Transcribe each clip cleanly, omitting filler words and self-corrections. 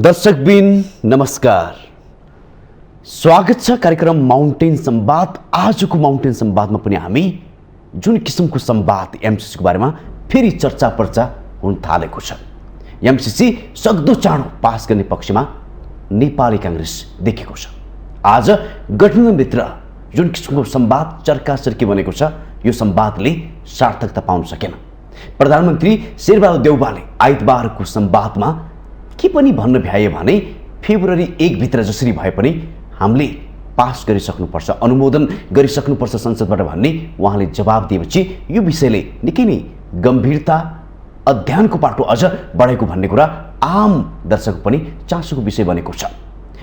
दर्शकबिन नमस्कार, स्वागत छ कार्यक्रम माउन्टेन संवाद। आजको माउन्टेन संवादमा पनि हामी जुन किसिमको संवाद एमसीसीको बारेमा फेरि चर्चा पर्चा हुन थालेको छ। एमसीसी सक्दो चाँडो पास गर्ने पक्षमा नेपाली कांग्रेस देखेको छ। आज गठबन्धनभित्र जुन किसिमको संवाद चर्काचर्की बनेको छ, यो संवादले सार्थकता पाउन सकेन। प्रधानमन्त्री शेरबहादुर देउवाले आइतबारको संवादमा के पनि भन्न भ्याए भने फेब्रुअरी 1 भित्र जसरी भए पनि हामीले पास गरिसक्नुपर्छ, अनुमोदन गरिसक्नुपर्छ संसदबाट भन्ने उहाँले जवाब दिएपछि यो विषयले निकै नै गम्भीरता अध्ययनको पाटो अझ बढेको भन्ने कुरा आम दर्शक पनि चासोको विषय बनेको छ।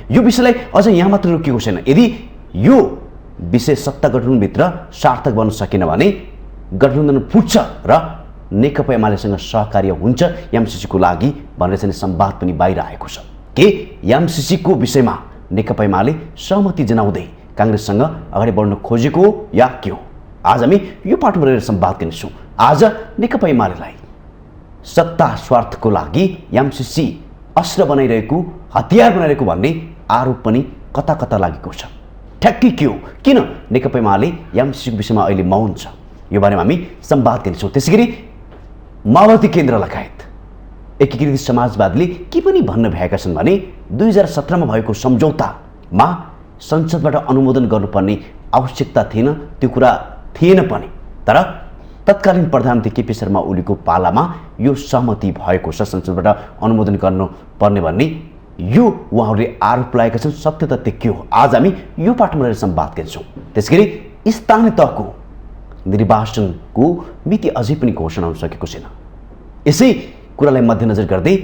यो विषयलाई अझ यहाँ मात्र रोकिएको छैन। यदि यो विषय सत्ता गठबन्धनभित्र सार्थक बन्न सकेन भने गठबन्धन फुट्छ र नेकपा एमालेसँग सहकार्य हुन्छ एमसीसीको लागि भनेर चाहिँ संवाद पनि बाहिर आएको छ। के एमसीसीको विषयमा नेकपा एमाले सहमति जनाउँदै कांग्रेससँग अगाडि बढ्न खोजेको या के हो? आज हामी यो पाटोमा रहेर संवाद गर्नेछौँ। आज नेकपा एमालेलाई सत्ता स्वार्थको लागि एमसीसी अस्त्र बनाइरहेको, हतियार बनाइरहेको भन्ने आरोप पनि कता कता लागेको छ। ठ्याक्कै के हो? किन नेकपा एमाले एमसीसीको विषयमा अहिले मौन छ? यो बारेमा हामी संवाद गर्नेछौँ। त्यसैगरी माओवादी केन्द्र लगायत एकीकृत समाजवादीले के पनि भन्न भएका छन् भने 2017 मा भएको सम्झौतामा संसदबाट अनुमोदन गर्नुपर्ने आवश्यकता थिएन, त्यो कुरा थिएन पनि। तर तत्कालीन प्रधानमन्त्री केपी शर्मा ओलीको पालामा यो सहमति भएको छ संसदबाट अनुमोदन गर्नुपर्ने भन्ने यो उहाँहरूले आरोप लगाएका छन्। सत्य तथ्य के हो? आज हामी यो पाठमा रहेर संवाद गर्छौँ। त्यसैगरी स्थानीय तहको निर्वाचनको मिति अझै पनि घोषणा हुन सकेको छैन। यसै कुरालाई मध्यनजर गर्दै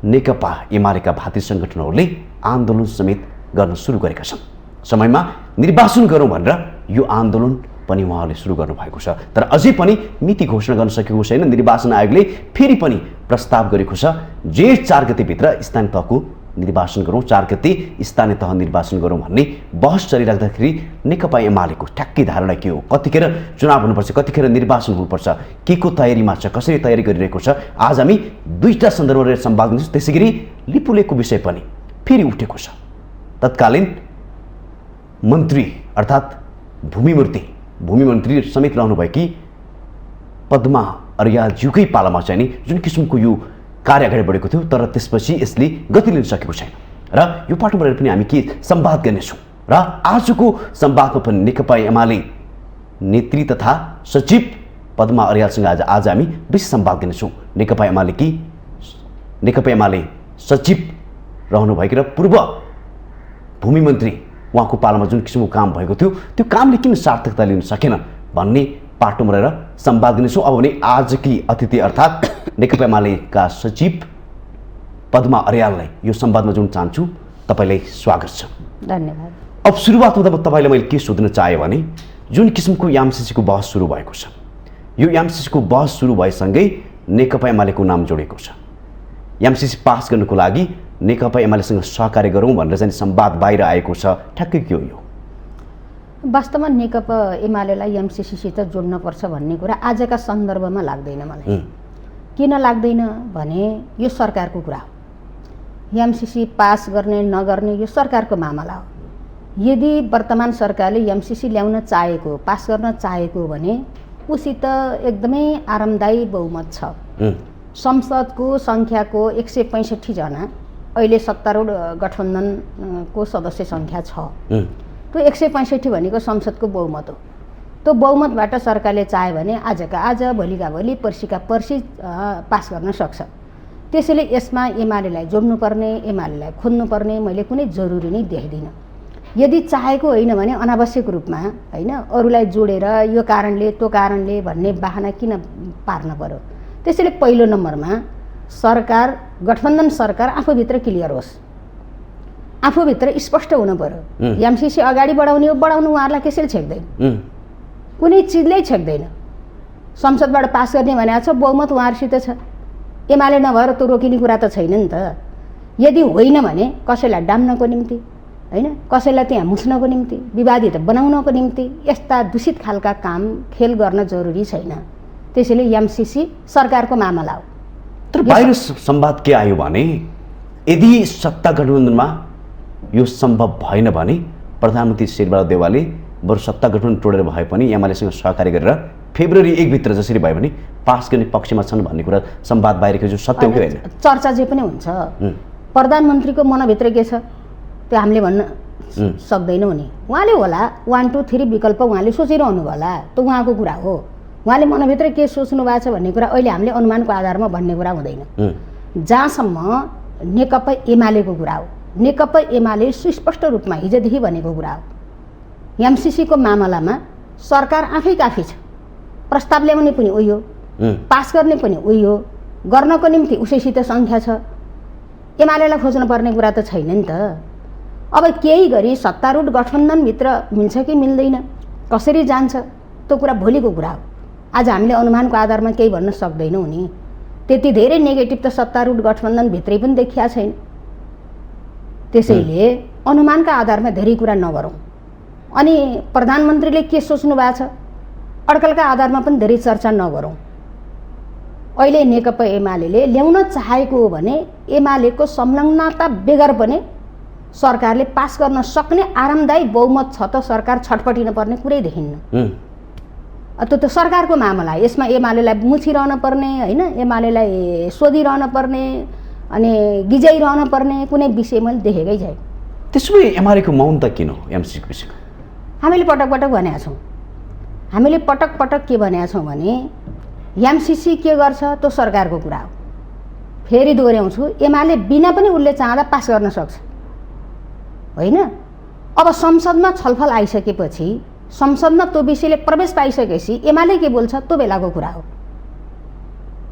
नेकपा एमालेका भातृ संगठनहरूले आन्दोलन समेत गर्न सुरु गरेका छन्। समयमा निर्वाचन गरौँ भनेर यो आन्दोलन पनि उहाँहरूले सुरु गर्नुभएको छ। तर अझै पनि मिति घोषणा गर्न सकेको छैन। निर्वाचन आयोगले फेरि पनि प्रस्ताव गरेको छ, जेठ 4 गतेभित्र स्थानीय तहको निर्वाचन गरौँ, 4 गते स्थानीय तह निर्वाचन गरौँ भन्ने बहस चलिराख्दाखेरि नेकपा एमालेको ठ्याक्कै धारणा के हो? कतिखेर चुनाव हुनुपर्छ, कतिखेर निर्वाचन हुनुपर्छ, के को तयारीमा छ, कसरी तयारी गरिरहेको छ? आज हामी दुईटा सन्दर्भ लिएर संवाद गर्छौँ। त्यसैगरी लिपुलेखको विषय पनि फेरि उठेको छ। तत्कालीन मन्त्री अर्थात् भूमि मन्त्री समेत रहनुभएकी पद्मा अर्यालज्यूकै पालामा चाहिँ नि जुन किसिमको यो कार्य अगाडि बढेको थियो, तर त्यसपछि यसले गति लिन सकेको छैन। र यो पाठमा रहेर पनि हामी के संवाद गर्नेछौँ। र आजको संवादमा पनि नेकपा एमाले नेत्री तथा सचिव पद्मा अर्यालसँग आज हामी विशेष संवाद गर्नेछौँ। नेकपा एमाले सचिव रहनुभएको र पूर्व भूमि मन्त्री उहाँको पालामा जुन किसिमको काम भएको थियो, त्यो कामले किन सार्थकता लिन सकेन भन्ने पाटोमा रहेर संवाद गर्नेछौँ। अब भने आजकी अतिथि अर्थात् नेकपा एमालेका सचिव पद्मा अर्याललाई यो संवादमा जोड्न चाहन्छु। तपाईँलाई स्वागत छ। धन्यवाद। अब सुरुवातमा त तपाईँलाई मैले के सोध्न चाहेँ भने जुन किसिमको एमसीसीको बहस सुरु भएको छ, यो एमसीसीको बहस सुरु भएसँगै नेकपा एमालेको नाम जोडेको छ। एमसीसी पास गर्नको लागि नेकपा एमालेसँग सहकार्य गरौँ भनेर चाहिँ संवाद बाहिर आएको छ। ठ्याक्कै के हो यो? वास्तवमा नेकपा एमालेलाई एमसीसीसित जोड्नुपर्छ भन्ने कुरा आजका सन्दर्भमा लाग्दैन मलाई। किन लाग्दैन भने यो सरकारको कुरा हो। एमसीसी पास गर्ने नगर्ने यो सरकारको मामला हो। यदि वर्तमान सरकारले एमसीसी ल्याउन चाहेको, पास गर्न चाहेको भने उसित एकदमै आरामदायी बहुमत छ। संसदको सङ्ख्याको 165 जना, अहिले सत्तारूढ गठबन्धनको सदस्य सङ्ख्या छ। त्यो 165 भनेको संसदको बहुमत हो। त्यो बहुमतबाट सरकारले चाह्यो भने आजका आज, भोलिका भोलि, पर्सिका पर्सि पास गर्न सक्छ। त्यसैले यसमा एमालेलाई जोड्नुपर्ने, एमालेलाई खोज्नुपर्ने मैले कुनै जरुरी नै देख्दिनँ। यदि चाहेको होइन भने अनावश्यक रूपमा होइन अरूलाई जोडेर यो कारणले त्यो कारणले भन्ने बाहना किन पार्न पर्यो? त्यसैले पहिलो नम्बरमा सरकार, गठबन्धन सरकार आफूभित्र क्लियर होस्, आफूभित्र स्पष्ट हुनु पर्यो। एमसीसी अगाडि बढाउने हो, बढाउनु उहाँहरूलाई कसैले छेक्दैन, कुनै चिजले छेक्दैन। संसदबाट पास गर्ने भनेको छ, बहुमत उहाँहरूसित छ। एमाले नभएर त्यो रोकिने कुरा त छैन नि त। यदि होइन भने कसैलाई डाम्नको निम्ति होइन, कसैलाई त्यहाँ मुछ्नको निम्ति, विवादित बनाउनको निम्ति यस्ता दूषित खालका काम खेल गर्न जरुरी छैन। त्यसैले एमसीसी सरकारको मामला हो। तर बाहिर संवाद के आयो भने यदि सत्ता गठबन्धनमा यो सम्भव भएन भने प्रधानमन्त्री शेरबहादुर देउवाले बरु सत्ता गठबन्धन तोडेर भए पनि एमालेसँग सहकार्य गरेर फेब्रुअरी 1 भित्र जसरी भए पनि पास गर्ने पक्षमा छन् भन्ने कुरा संवाद बाहिरको जो सत्य हो कि होइन? चर्चा जे पनि हुन्छ, प्रधानमन्त्रीको मनभित्र के छ त्यो हामीले भन्न सक्दैनौँ नि। उहाँले होला 1 2 3 विकल्प उहाँले सोचिरहनु होला, त्यो उहाँको कुरा हो। उहाँले मनभित्र के सोच्नु भएको छ भन्ने कुरा अहिले हामीले अनुमानको आधारमा भन्ने कुरा हुँदैन। जहाँसम्म नेकपा एमालेको कुरा हो, नेकपा एमाले सुस्पष्ट रूपमा हिजोदेखि भनेको कुरा हो, एमसिसीको मामलामा सरकार आफै काफी छ। प्रस्ताव ल्याउने पनि उही हो, पास गर्ने पनि उही हो, गर्नको निम्ति उसैसित सङ्ख्या छ। एमालेलाई खोज्नुपर्ने कुरा त छैन नि त। अब केही गरी सत्तारूढ गठबन्धनभित्र मिल्छ कि मिल्दैन, कसरी जान्छ, त्यो कुरा भोलिको कुरा हो। आज हामीले अनुमानको आधारमा केही भन्न सक्दैनौँ नि। त्यति धेरै नेगेटिभ त सत्तारूढ गठबन्धनभित्रै पनि देखिया छैन। त्यसैले अनुमानका आधारमा धेरै कुरा नगरौँ। अनि प्रधानमन्त्रीले के सोच्नु भएको छ अड्कलका आधारमा पनि धेरै चर्चा नगरौँ। अहिले नेकपा एमाले ल्याउन चाहेको हो भने एमालेको संलग्नता बेगर पनि सरकारले पास गर्न सक्ने आरामदायी बहुमत छ त सरकार छटपटिन पर्ने कुरै देखिन्न। त्यो त सरकारको मामला, यसमा एमालेलाई मुछिरहन पर्ने होइन, एमालेलाई सोधिरहन पर्ने अनि गिजाइरहन पर्ने कुनै विषय मैले देखेकै छैन। त्यसो भए एमालेको मौन त किन हो एमसिसीको विषयमा? हामीले पटक पटक भनेका छौँ, हामीले पटक पटक के भनेका छौँ भने एमसिसी के गर्छ त्यो सरकारको कुरा हो। फेरि दोहोऱ्याउँछु, एमाले बिना पनि उसले चाहँदा पास गर्न सक्छ होइन। अब संसदमा छलफल आइसकेपछि, संसदमा त्यो विषयले प्रवेश पाइसकेपछि एमाले के बोल्छ त्यो बेलाको कुरा हो।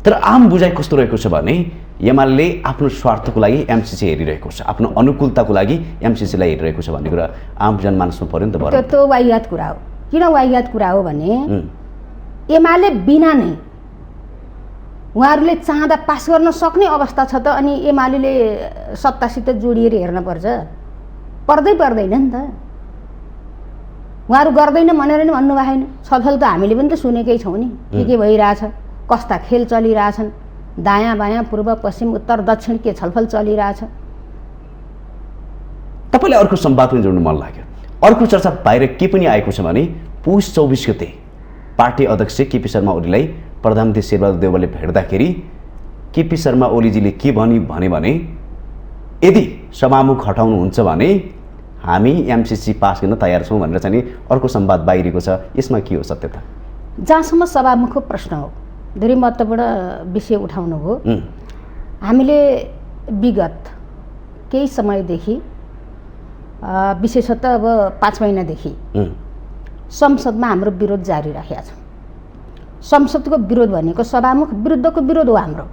तर आम बुझाइ कस्तो रहेको छ भने एमाले आफ्नो स्वार्थको लागि एमसिसी हेरिरहेको छ, आफ्नो अनुकूलताको लागि एमसिसीलाई हेरिरहेको छ भन्ने कुरा आम जनमानसमा पर्यो नि त। त्यो वाहियात कुरा हो। किन वाहियात कुरा हो भने एमाले बिना नै उहाँहरूले चाहँदा पास गर्न सक्ने अवस्था छ त अनि एमाले सत्तासित जोडिएर हेर्न पर्छ? पर्दैन नि त। उहाँहरू गर्दैन भनेर नि भन्नु भएन। छलफल त हामीले पनि त सुनेकै छौँ नि, के भइरहेछ, कस्ता खेल चलिरहेछन्, दायाँ बायाँ पूर्व पश्चिम उत्तर दक्षिण के छलफल चलिरहेछ। तपाईँलाई अर्को संवाद पनि जोड्नु मन लाग्यो। अर्को चर्चा बाहिर के पनि आएको छ भने पुष 24 गते पार्टी अध्यक्ष केपी शर्मा ओलीलाई प्रधानमन्त्री शेरबहादुर देउवाले भेट्दाखेरि केपी शर्मा ओलीजीले के भने यदि सभामुख हटाउनुहुन्छ भने हामी एमसिसी पास गर्न तयार छौँ भनेर चाहिँ अर्को संवाद बाहिरिएको छ। यसमा के हो सत्यता? जहाँसम्म सभामुखको प्रश्न हो, धेरै महत्त्वपूर्ण विषय उठाउनु हो। हामीले विगत केही समयदेखि विशेषतः अब 5 महिनादेखि संसदमा हाम्रो विरोध जारी राखेका छौँ। संसदको विरोध भनेको सभामुख विरुद्धको विरोध हो हाम्रो।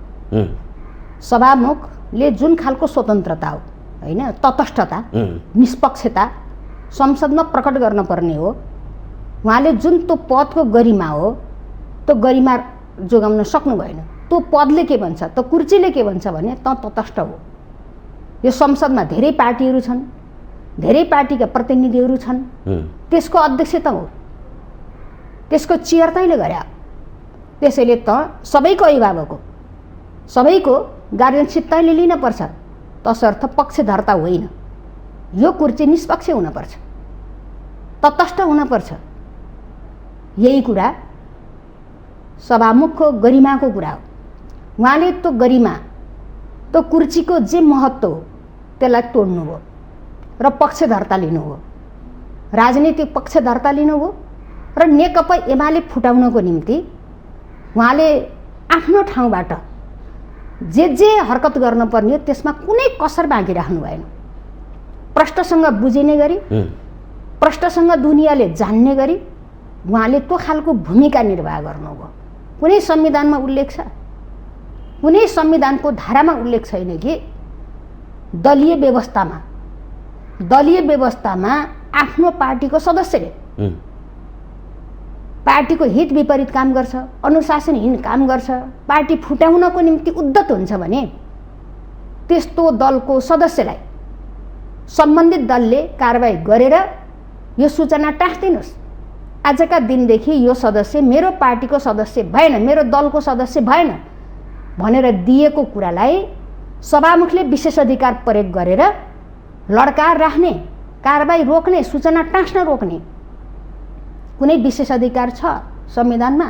सभामुखले जुन खालको स्वतन्त्रता हो होइन, तटस्थता, निष्पक्षता संसदमा प्रकट गर्न पर्ने हो, उहाँले जुन त्यो पदको गरिमा हो त्यो गरिमा जोगाउन सक्नु भएन। त्यो पदले के भन्छ, त्यो कुर्सीले के भन्छ भने त तटस्थ हो। यो संसदमा धेरै पार्टीहरू छन्, धेरै पार्टीका प्रतिनिधिहरू छन्, त्यसको अध्यक्ष त हो, त्यसको चेयर तैँले गरे। त्यसैले त सबैको अभिभावक हो, सबैको गार्जियनसिप तैँले लिनपर्छ, तसर्थ पक्षधर्ता होइन। यो कुर्सी निष्पक्ष हुनपर्छ, तटस्थ हुनपर्छ। यही कुरा सभामुखको गरिमाको कुरा हो। उहाँले त्यो गरिमा, त्यो कुर्सीको जे महत्त्व हो त्यसलाई तोड्नु हो र पक्षधर्ता लिनु हो, राजनीतिक पक्षधर्ता लिनु हो र नेकपा एमाले फुटाउनको निम्ति उहाँले आफ्नो ठाउँबाट जे हरकत गर्न पर्ने हो त्यसमा कुनै कसर बाँकी राख्नु भएन। प्रष्टसँग बुझिने गरी, प्रष्टसँग दुनियाँले जान्ने गरी उहाँले त्यो खालको भूमिका निर्वाह गर्नुभयो। कुनै संविधानमा उल्लेख छ, कुनै संविधानको धारामा उल्लेख छैन कि दलीय व्यवस्थामा आफ्नो पार्टीको सदस्यले पार्टीको हित विपरीत काम गर्छ, अनुशासनहीन काम गर्छ, पार्टी फुटाउनको निम्ति उद्यत हुन्छ भने त्यस्तो दलको सदस्यलाई सम्बन्धित दलले कारबाही गरेर यो सूचना टाँस्दिनुहोस्, आजका दिनदेखि यो सदस्य मेरो पार्टीको सदस्य भएन, मेरो दलको सदस्य भएन भनेर दिएको कुरालाई सभामुखले विशेष अधिकार प्रयोग गरेर लड्काएर राख्ने, कारबाही रोक्ने, सूचना टाँस्न रोक्ने कुनै विशेष अधिकार छ संविधानमा?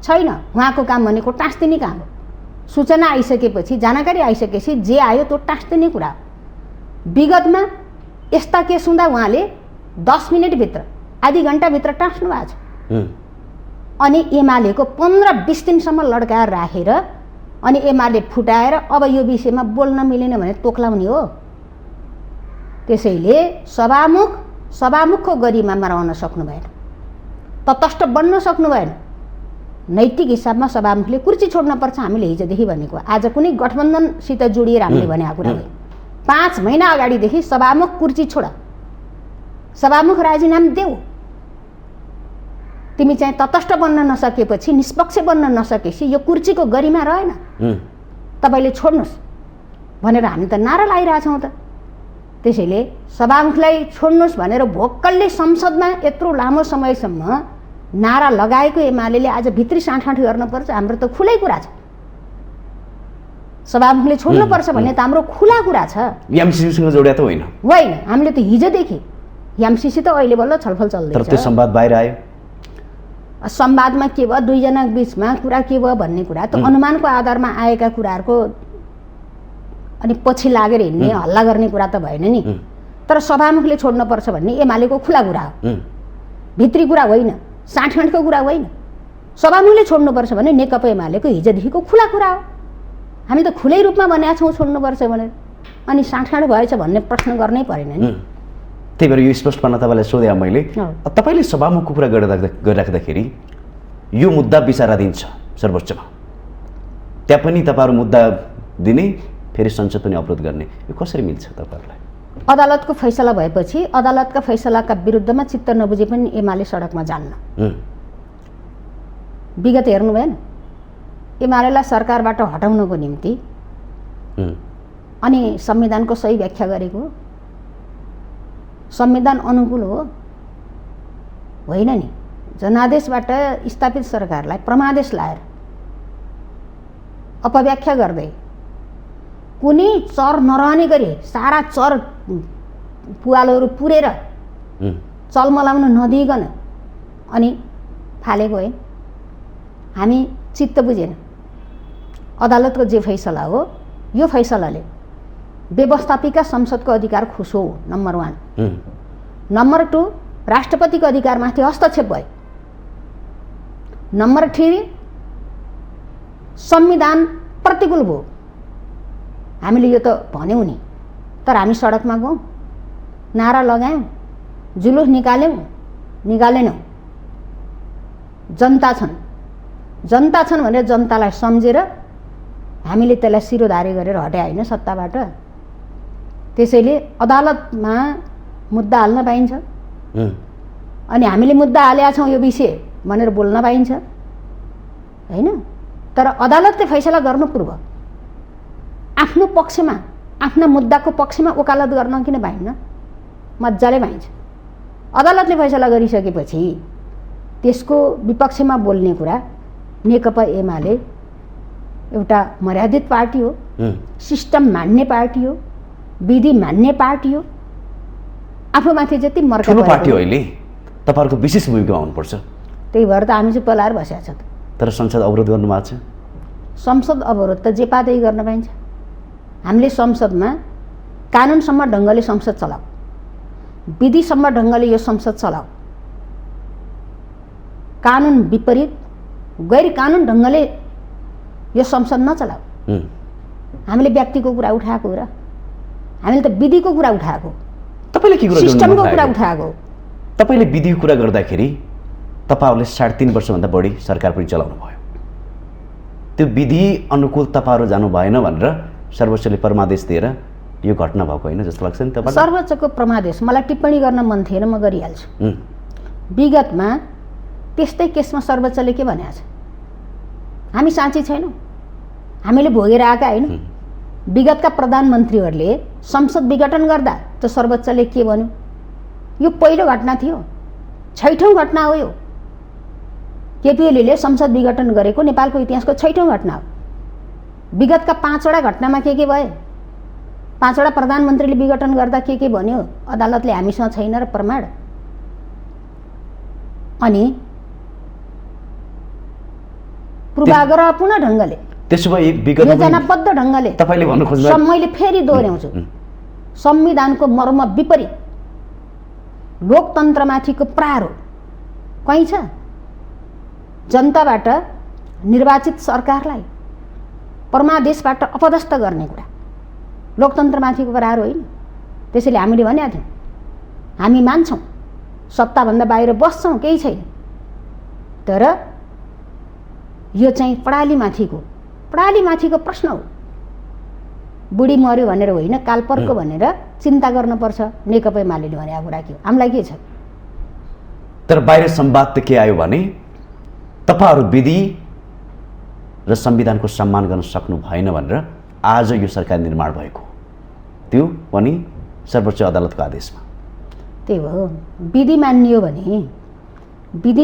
छैन। उहाँको काम भनेको टाँस्दिने काम हो। सूचना आइसकेपछि, जानकारी आइसकेपछि जे आयो त्यो टाँस्दिने कुरा हो। विगतमा यस्ता केस हुँदा उहाँले 10 मिनटभित्र, आधी घन्टाभित्र टाँस्नु भएको छ। अनि एमालेको 15-20 दिनसम्म लड्काएर राखेर अनि एमाले फुटाएर अब यो विषयमा बोल्न मिलेन भने तोक्लाउने हो। त्यसैले सभामुखको गरिमा मराउन सक्नु भएन, तटस्थ बन्न सक्नु भएन। नैतिक हिसाबमा सभामुखले कुर्सी छोड्नुपर्छ हामीले हिजोदेखि भनेको। आज कुनै गठबन्धनसित जोडिएर हामीले भनेको कुरा होइन। 5 महिना अगाडिदेखि सभामुख कुर्सी छोड, सभामुख राजीनामा देऊ। तिमी चाहिँ तटस्थ बन्न नसकेपछि, निष्पक्ष बन्न नसकेपछि यो कुर्सीको गरिमा रहेन, तपाईँले छोड्नुहोस् भनेर हामी त नारा लगाइरहेछौँ त। त्यसैले सभामुखलाई छोड्नुहोस् भनेर भोक्कलले संसदमा यत्रो लामो समयसम्म नारा लगाएको एमाले आज भित्री साँठगाँठ गर्नुपर्छ, हाम्रो त खुलै कुरा छ। सभामुखले छोड्नुपर्छ भन्ने त हाम्रो खुला कुरा छ। एमसीसीसँग जोड्या त होइन? होइन, हामीले त हिजोदेखि एमसीसी त अहिले बल्ल छलफल चल्दैछ। तर त्यो संवाद बाहिर आयो। संवादमा के भयो, दुईजनाको बिचमा कुरा के भयो भन्ने कुरा त अनुमानको आधारमा आएका कुराहरूको अनि पछि लागेर हिँड्ने, हल्ला गर्ने कुरा त भएन नि। तर सभामुखले छोड्नुपर्छ भन्ने एमालेको खुला कुरा हो, भित्री कुरा होइन, साँठगाँठको कुरा होइन। सभामुखले छोड्नुपर्छ भने नेकपा एमालेको हिजोदेखिको खुला कुरा हो। हामी त खुलै रूपमा भनेका छौँ छोड्नुपर्छ भनेर। अनि साँठगाँठ भएछ भन्ने प्रश्न गर्नै परेन नि। त्यही भएर यो स्पष्ट पार्न तपाईँलाई सोधेँ मैले। तपाईँले सभामुखको कुरा गरिराख्दाखेरि यो मुद्दा विचाराधीन छ सर्वोच्चमा, त्यहाँ पनि तपाईँहरू मुद्दा दिने, फेरि संसद पनि अवरोध गर्ने, यो कसरी मिल्छ तपाईँहरूलाई? अदालतको फैसला भएपछि अदालतका फैसलाका विरुद्धमा चित्त नबुझे पनि एमाले सडकमा जान्न। विगत हेर्नु भएन, एमालेलाई सरकारबाट हटाउनको निम्ति अनि संविधानको सही व्याख्या गरेको संविधान अनुकूल हो होइन नि। जनादेशबाट स्थापित सरकारलाई परमादेश लाएर अपव्याख्या गर्दै कुनै चर नरहने गरी सारा चर पुवालहरू पुरेर चलमलाउन नदिइकन अनि फालेको है। हामी चित्त बुझेन। अदालतको जे फैसला हो यो फैसलाले व्यवस्थापिका संसदको अधिकार खुसो, नम्बर 1। नम्बर 2, राष्ट्रपतिको अधिकारमाथि हस्तक्षेप भयो। नम्बर 3, संविधान प्रतिकूल भयो। हामीले यो त भन्यौँ नि, तर हामी सडकमा गयौँ, नारा लगायौँ, जुलुस निकालेनौँ। जनता छन् भनेर जनतालाई सम्झेर हामीले त्यसलाई शिरोधार्य गरेर हटाए होइन सत्ताबाट। त्यसैले अदालतमा मुद्दा हाल्न पाइन्छ अनि हामीले मुद्दा हालेका छौँ यो विषय भनेर बोल्न पाइन्छ होइन। तर अदालतले फैसला गर्नु पूर्व आफ्नो पक्षमा, आफ्ना मुद्दाको पक्षमा वकालत गर्न किन पाइन्न? मजाले पाइन्छ। अदालतले फैसला गरिसकेपछि त्यसको विपक्षमा बोल्ने कुरा नेकपा एमाले एउटा मर्यादित पार्टी हो, सिस्टम मान्ने पार्टी हो, विधि मान्ने पार्टी हो। आफूमाथि जति मर्का ठुलो पार्टी हो, अहिले तपाईँहरूको विशेष भूमिका हुनुपर्छ। त्यही भएर त हामी चाहिँ पलाएर बसेका छ। तर संसद अवरोध गर्नु भएको छ। संसद अवरोध त जे पादै गर्न पाइन्छ। हामीले संसदमा कानुनसम्म ढङ्गले संसद चलाऊ, विधिसम्म ढङ्गले यो संसद चलाऊ। कानुन विपरीत, गैर कानुन ढङ्गले यो संसद नचलाऊ। हामीले व्यक्तिको कुरा उठाएको हो र हामीले त विधिको कुरा उठाएको, तपाईँले के कुरा सिस्टमको कुरा उठाएको। तपाईँले विधिको कुरा गर्दाखेरि तपाईँहरूले 3.5 वर्षभन्दा बढी सरकार पनि चलाउनु भयो। त्यो विधि अनुकूल तपाईँहरू जानु भएन भनेर सर्वोच्चले परमादेश दिएर यो घटना भएको होइन जस्तो लाग्छ नि तपाईँलाई? सर्वोच्चको परमादेश मलाई टिप्पणी गर्न मन थिएन, म गरिहाल्छु। विगतमा त्यस्तै केसमा सर्वोच्चले के भनेको छ? हामी साँच्ची छैनौँ, हामीले भोगेर आएका होइन। विगतका प्रधानमन्त्रीहरूले संसद विघटन गर्दा त सर्वोच्चले के भन्यो? यो पहिलो घटना थियो, 6औँ घटना हो यो। केपी ओलीले संसद विघटन गरेको नेपालको इतिहासको 6औँ घटना हो। विगतका 5वटा घटनामा के भए? 5वटा प्रधानमन्त्रीले विघटन गर्दा के भन्यो अदालतले हामीसँग छैन र प्रमाण। अनि पूर्वाग्रहपूर्ण ढङ्गले त्यसो भए विगत योजनाबद्ध ढङ्गले तपाईले भन्नु खोज्नु मैले फेरि दोहोऱ्याउँछु, संविधानको मर्म विपरीत लोकतन्त्रमाथिको प्रहार हो। कहीँ छ जनताबाट निर्वाचित सरकारलाई परमादेशबाट अपदस्थ गर्ने कुरा लोकतन्त्रमाथिको प्रहार होइन। त्यसैले हामीले भनेका थियौँ हामी मान्छौँ सत्ताभन्दा बाहिर बस्छौँ, केही छैन। तर यो चाहिँ प्रणालीमाथिको प्रश्न हो। बुढी मर्यो भनेर होइन, कालपर्को भनेर चिन्ता गर्नुपर्छ। नेकपा एमाले भनेको कुरा के हो, हामीलाई के छ? तर बाहिर संवाद त के आयो भने तपाईहरु विधि र संविधानको सम्मान गर्न सक्नु भएन भनेर आज यो सरकार निर्माण भएको, त्यो पनि सर्वोच्च अदालतको आदेशमा। त्यही हो, विधि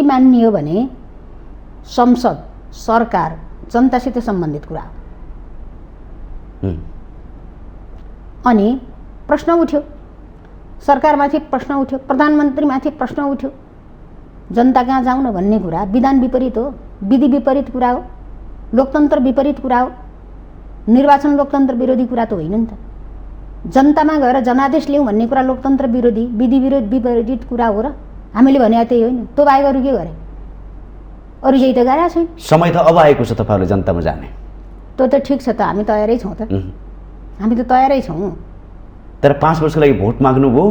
मान्नियो भने संसद सरकार जनतासित सम्बन्धित कुरा हो। अनि प्रश्न उठ्यो, सरकारमाथि प्रश्न उठ्यो, प्रधानमन्त्रीमाथि प्रश्न उठ्यो, जनता कहाँ जाउँ न भन्ने कुरा विधान विपरीत हो, विधि विपरीत कुरा हो, लोकतन्त्र विपरीत कुरा हो। निर्वाचन लोकतन्त्र विरोधी कुरा त होइन नि त। जनतामा गएर जनादेश ल्याउँ भन्ने कुरा लोकतन्त्र विरोधी, विधि विपरीत कुरा हो र हामीले भने त्यही होइन। त्यो बाहेक अरू के गरे? अरू केही त गरेका छैन। समय त अब आएको छ तपाईहरुले जनतामा जाने। त्यो त ठिक छ त, हामी तयारै छौँ त, हामी त तयारै छौँ। तर 5 वर्षको लागि भोट माग्नुभयो,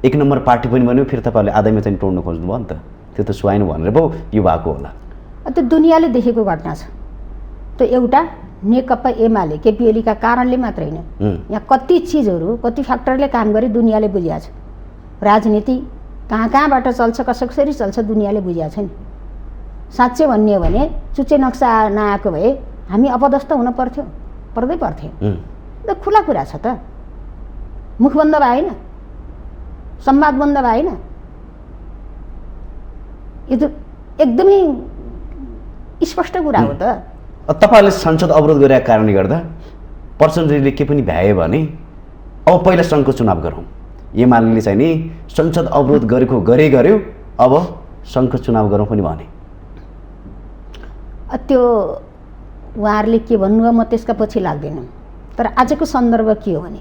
1 नम्बर पार्टी पनि बन्यो, फेरि तपाईहरुले आधैमा चाहिँ तोड्न खोज्नुभयो नि त। त्यो त सुहाइन भनेर पो यो भएको होला। त्यो दुनियाँले देखेको घटना छ। त्यो एउटा नेकपा एमाले केपिएलीका कारणले मात्र होइन, यहाँ कति चिजहरू कति फ्याक्टरले काम गरे दुनियाँले बुझिया छ। राजनीति कहाँबाट चल्छ, कसरी चल्छ दुनियाँले बुझिया छ नि। साँच्चै भन्ने हो भने चुच्चे नक्सा नआएको भए हामी अपदस्थ हुन पर्दै पर्थ्यो। त खुला कुरा छ त, मुख बन्द भएन, संवाद बन्द भएन। यो त एकदमै स्पष्ट कुरा हो त। तपाईहरुले संसद अवरोध गरेका कारणले गर्दा प्रचण्डले के पनि भ्याए भने अब पहिला सङ्घको चुनाव गरौँ। एमाले चाहिँ नि संसद अवरोध गर्यो, अब सङ्घको चुनाव गरौँ पनि भने। त्यो उहाँहरूले के भन्नुभयो म त्यसका पछि लाग्दैन। तर आजको सन्दर्भ के हो भने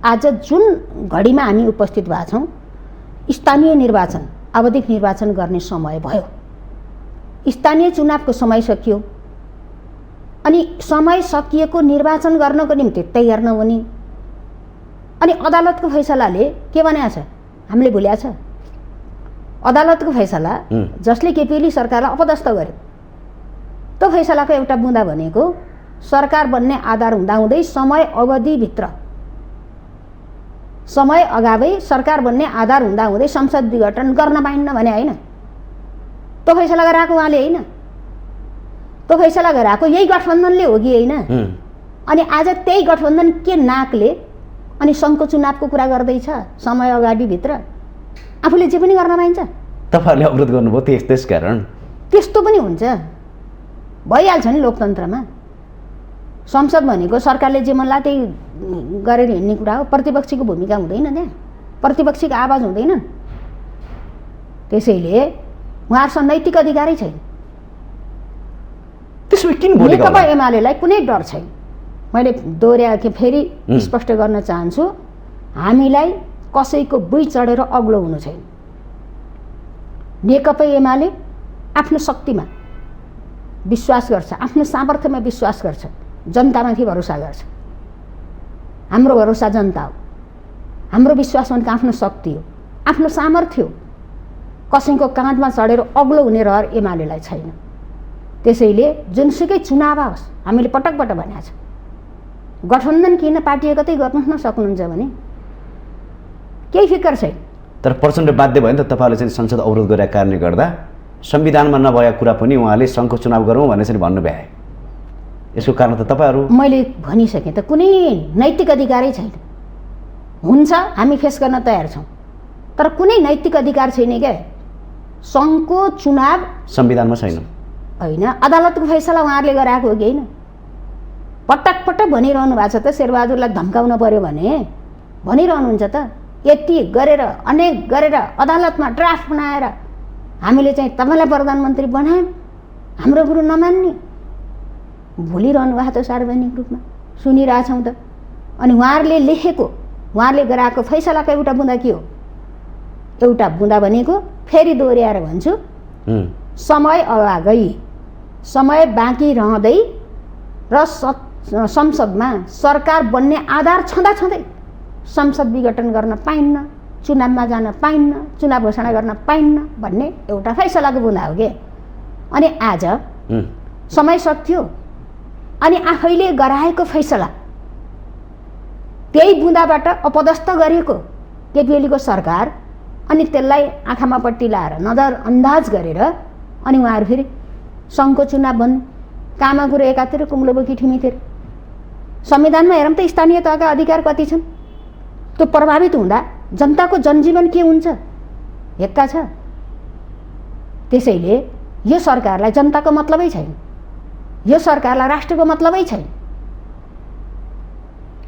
आज जुन घडीमा हामी उपस्थित भएका छौँ, स्थानीय निर्वाचन आवधिक निर्वाचन गर्ने समय भयो। स्थानीय चुनावको समय सकियो, अनि समय सकिएको निर्वाचन गर्नको निम्ति तयार नहुने। अनि अदालतको फैसलाले के भनेको छ हामीले भुल्या छ। अदालतको फैसला जसले केपिएली सरकारलाई अपदस्थ गर्यो, त्यो फैसलाको एउटा बुँदा भनेको सरकार बन्ने आधार हुँदाहुँदै समय अगावै सरकार बन्ने आधार हुँदाहुँदै संसद विघटन गर्न पाइन्न भने होइन। त्यो फैसला गराएको उहाँले होइन, त्यो फैसला गराएको यही गठबन्धनले हो कि होइन। अनि आज त्यही गठबन्धन के नाकले अनि सङ्घको चुनावको कुरा गर्दैछ समय अगाडिभित्र? आफूले जे पनि गर्न पाइन्छ। तपाईँहरूले अवरोध गर्नुभयो त्यस कारण त्यस्तो पनि हुन्छ, भइहाल्छ नि लोकतन्त्रमा। संसद भनेको सरकारले जे मन लाग्यो त्यही गरेर हिँड्ने कुरा हो। प्रतिपक्षीको भूमिका हुँदैन, त्यहाँ प्रतिपक्षीको आवाज हुँदैन। त्यसैले उहाँहरूसँग नैतिक अधिकारै छैन। त्यसो किन बोलेको? नेकपा एमालेलाई कुनै डर छैन। मैले दोहोऱ्याएँ, फेरि स्पष्ट गर्न चाहन्छु, हामीलाई कसैको बुई चढेर अग्लो हुनु छैन। नेकपा एमाले आफ्नो शक्तिमा विश्वास गर्छ, आफ्नो सामर्थ्यमा विश्वास गर्छ, जनतामाथि भरोसा गर्छ। हाम्रो भरोसा जनता हो, हाम्रो विश्वास भनेको आफ्नो शक्ति हो, आफ्नो सामर्थ्य हो। कसैको काँधमा चढेर अग्लो हुने रहर एमालेलाई छैन। त्यसैले जुनसुकै चुनाव आओस्, हामीले पटक भनेको छ, गठबन्धन किन पार्टी एकतै गर्न सक्नुहुन्छ भने केही फिकर छैन। तर प्रचण्ड बाध्य भयो नि त। तपाईँहरूले चाहिँ संसद अवरोध गरेका कारणले गर्दा संविधानमा नभएको कुरा पनि उहाँले सङ्घको चुनाव गरौँ भनेर चाहिँ भन्नु भ्याए। यसको कारण त तपाईँहरू, मैले भनिसकेँ त, कुनै नैतिक अधिकारै छैन। हुन्छ हामी फेस गर्न तयार छौँ, तर कुनै नैतिक अधिकार छैन क्या। सङ्घको चुनाव संविधानमा छैन होइन, अदालतको फैसला उहाँहरूले गराएको हो कि होइन? पटक पटक भनिरहनु भएको छ त शेरबहादुरलाई धम्काउन पर्यो भने भनिरहनुहुन्छ त यति गरेर अनेक गरेर अदालतमा ड्राफ्ट बनाएर हामीले चाहिँ तपाईँलाई प्रधानमन्त्री बनायौँ हाम्रो कुरो नमान्ने भुलिरहनु भएको छ सार्वजनिक रूपमा सुनिरहेछौँ त। अनि उहाँहरूले लेखेको उहाँहरूले गराएको फैसलाको एउटा बुँदा के हो एउटा बुँदा भनेको फेरि दोहोऱ्याएर भन्छु समय अगागै समय बाँकी रहँदै र संसदमा सरकार बन्ने आधार छँदाछँदै संसद विघटन गर्न पाइन्न चुनावमा जान पाइन्न चुनाव घोषणा गर्न पाइन्न भन्ने एउटा फैसलाको बुँदा हो के। अनि आज समय सकियो अनि आफैले गराएको फैसला त्यही बुँदाबाट अपदस्थ गरेको केपी ओलीको सरकार अनि त्यसलाई आँखामा पट्टी लाएर नजरअन्दाज गरेर अनि उहाँहरू फेरि सङ्घको चुनाव भन्नु कामा कुरो एकातिर कुङ्लो बोकी ठिमीतिर। संविधानमा हेरौँ त स्थानीय तहका अधिकार कति छन् त्यो प्रभावित हुँदा जनताको जनजीवन के हुन्छ हेक्का छ। त्यसैले यो सरकारलाई जनताको मतलबै छैन यो सरकारलाई राष्ट्रको मतलबै छैन।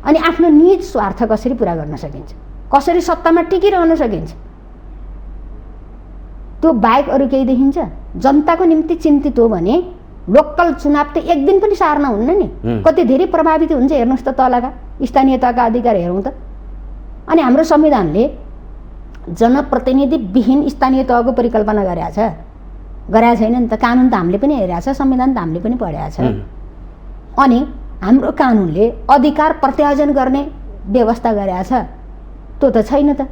अनि आफ्नो निज स्वार्थ कसरी पुरा गर्न सकिन्छ कसरी सत्तामा टिकिरहन सकिन्छ त्यो बाहेक अरू केही देखिन्छ। जनताको निम्ति चिन्तित हो भने लोकल चुनाव त एक दिन पनि सार्न हुन्न नि कति धेरै प्रभावित हुन्छ हेर्नुहोस् त तलका स्थानीय तहका अधिकार हेरौँ त। अनि हाम्रो संविधानले जनप्रतिनिधि विहीन स्थानीय तहको परिकल्पना गरेको छैन नि त। कानुन त हामीले पनि हेरेको छ संविधान त हामीले पनि पढेको छ। अनि हाम्रो कानुनले अधिकार प्रत्यायोजन गर्ने व्यवस्था गरेको छ त्यो त छैन त।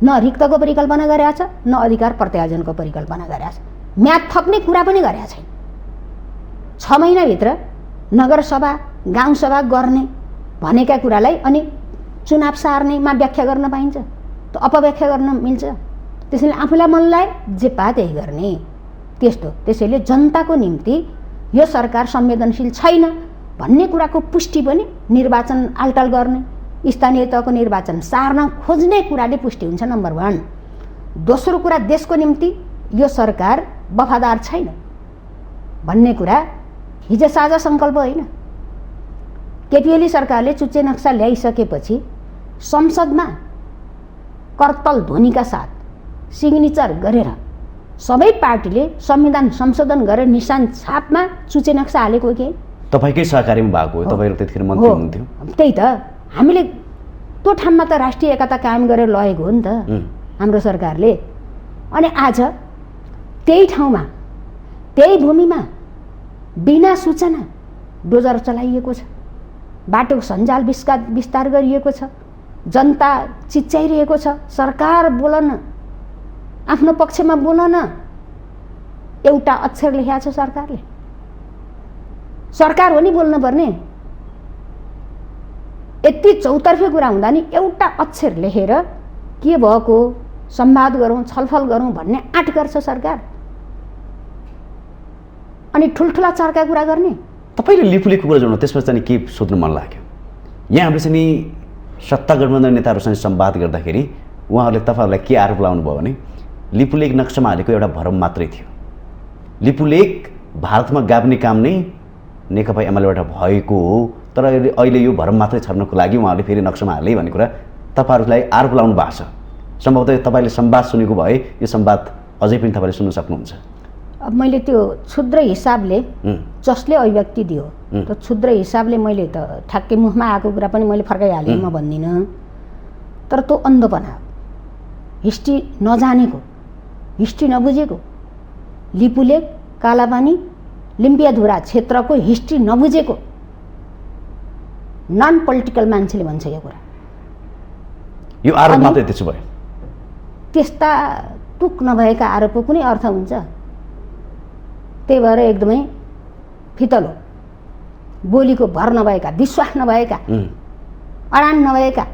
न रिक्तको परिकल्पना गरेको छ न अधिकार प्रत्यायोजनको परिकल्पना गरेको छ। म्याद थप्ने कुरा पनि गरेको छैन। 6 महिनाभित्र नगरसभा गाउँसभा गर्ने भनेका कुरालाई अनि चुनाव सार्नेमा व्याख्या गर्न पाइन्छ त अपव्याख्या गर्न मिल्छ। त्यसैले आफूलाई मन लागे जे पा त्यही गर्ने त्यस्तो। त्यसैले जनताको निम्ति यो सरकार संवेदनशील छैन भन्ने कुराको पुष्टि पनि निर्वाचन आलटाल गर्ने स्थानीय तहको निर्वाचन सार्न खोज्ने कुराले पुष्टि हुन्छ नम्बर 1। दोस्रो कुरा देशको निम्ति यो सरकार वफादार छैन भन्ने कुरा हिजो साझा सङ्कल्प होइन। केपी ओली सरकारले चुच्चे नक्सा ल्याइसकेपछि संसदमा करतल ध्वनिका साथ सिग्नेचर गरेर सबै पार्टीले संविधान संशोधन गरेर निशान छापमा चुच्चे नक्सा हालेको के तपाईँकै सहकारीमा भएको हो तपाईँहरू त्यतिखेर मन्त्री हुनुहुन्थ्यो। त्यही त हामीले त्यो ठाउँमा त राष्ट्रिय एकता कायम गरेर लगेको हो नि त हाम्रो सरकारले। अनि आज त्यही ठाउँमा त्यही भूमिमा बिना सूचना डोजर चलाइएको छ बाटो सञ्जाल विस्तार गरिएको छ जनता चिच्याइरहेको छ सरकार बोल न आफ्नो पक्षमा बोल न एउटा अक्षर लेखेको छ सरकारले। सरकार हो नि बोल्नु पर्ने यति चौतर्फे कुरा हुँदा नि एउटा अक्षर लेखेर के भएको संवाद गरौँ छलफल गरौँ भन्ने आँट गर्छ सरकार अनि ठुल्ठुला चर्का कुरा गर्ने। तपाईँले लिपुलेको कुरा जोड्नु त्यसपछि चाहिँ के सोध्नु मन लाग्यो यहाँ हाम्रो चाहिँ नि सत्ता गठबन्धन नेताहरूसँग संवाद गर्दाखेरि उहाँहरूले तपाईँहरूलाई के आरोप लगाउनु भयो भने लिपुलेक नक्सामा हालेको एउटा भरम मात्रै थियो। लिपुलेक भारतमा गाभ्ने काम नै नेकपा एमालेबाट भएको हो तर अहिले यो भरम मात्रै छर्नको लागि उहाँहरूले फेरि नक्सामा हाले भन्ने कुरा तपाईँहरूलाई आरोप लगाउनु भएको छ। सम्भवतः तपाईँले संवाद सुनेको भए यो संवाद अझै पनि तपाईँले सुन्न सक्नुहुन्छ। अब मैले त्यो क्षुद्र हिसाबले जसले अभिव्यक्ति दियो त्यो क्षुद्र हिसाबले मैले त ठ्याक्कै मुखमा आएको कुरा पनि मैले फर्काइहालेँ म भन्दिनँ तर त्यो अन्धपना हिस्ट्री नजानेको हिस्ट्री नबुझेको लिपुलेक कालापानी लिम्पियाधुरा क्षेत्रको हिस्ट्री नबुझेको नन पोलिटिकल मान्छेले भन्छ यो कुरा। यो आरोप मात्रै त्यसो भयो त्यस्ता तुक नभएका आरोपको कुनै अर्थ हुन्छ। त्यही भएर एकदमै फितलो बोलीको भर नभएका विश्वास नभएका अडान नभएका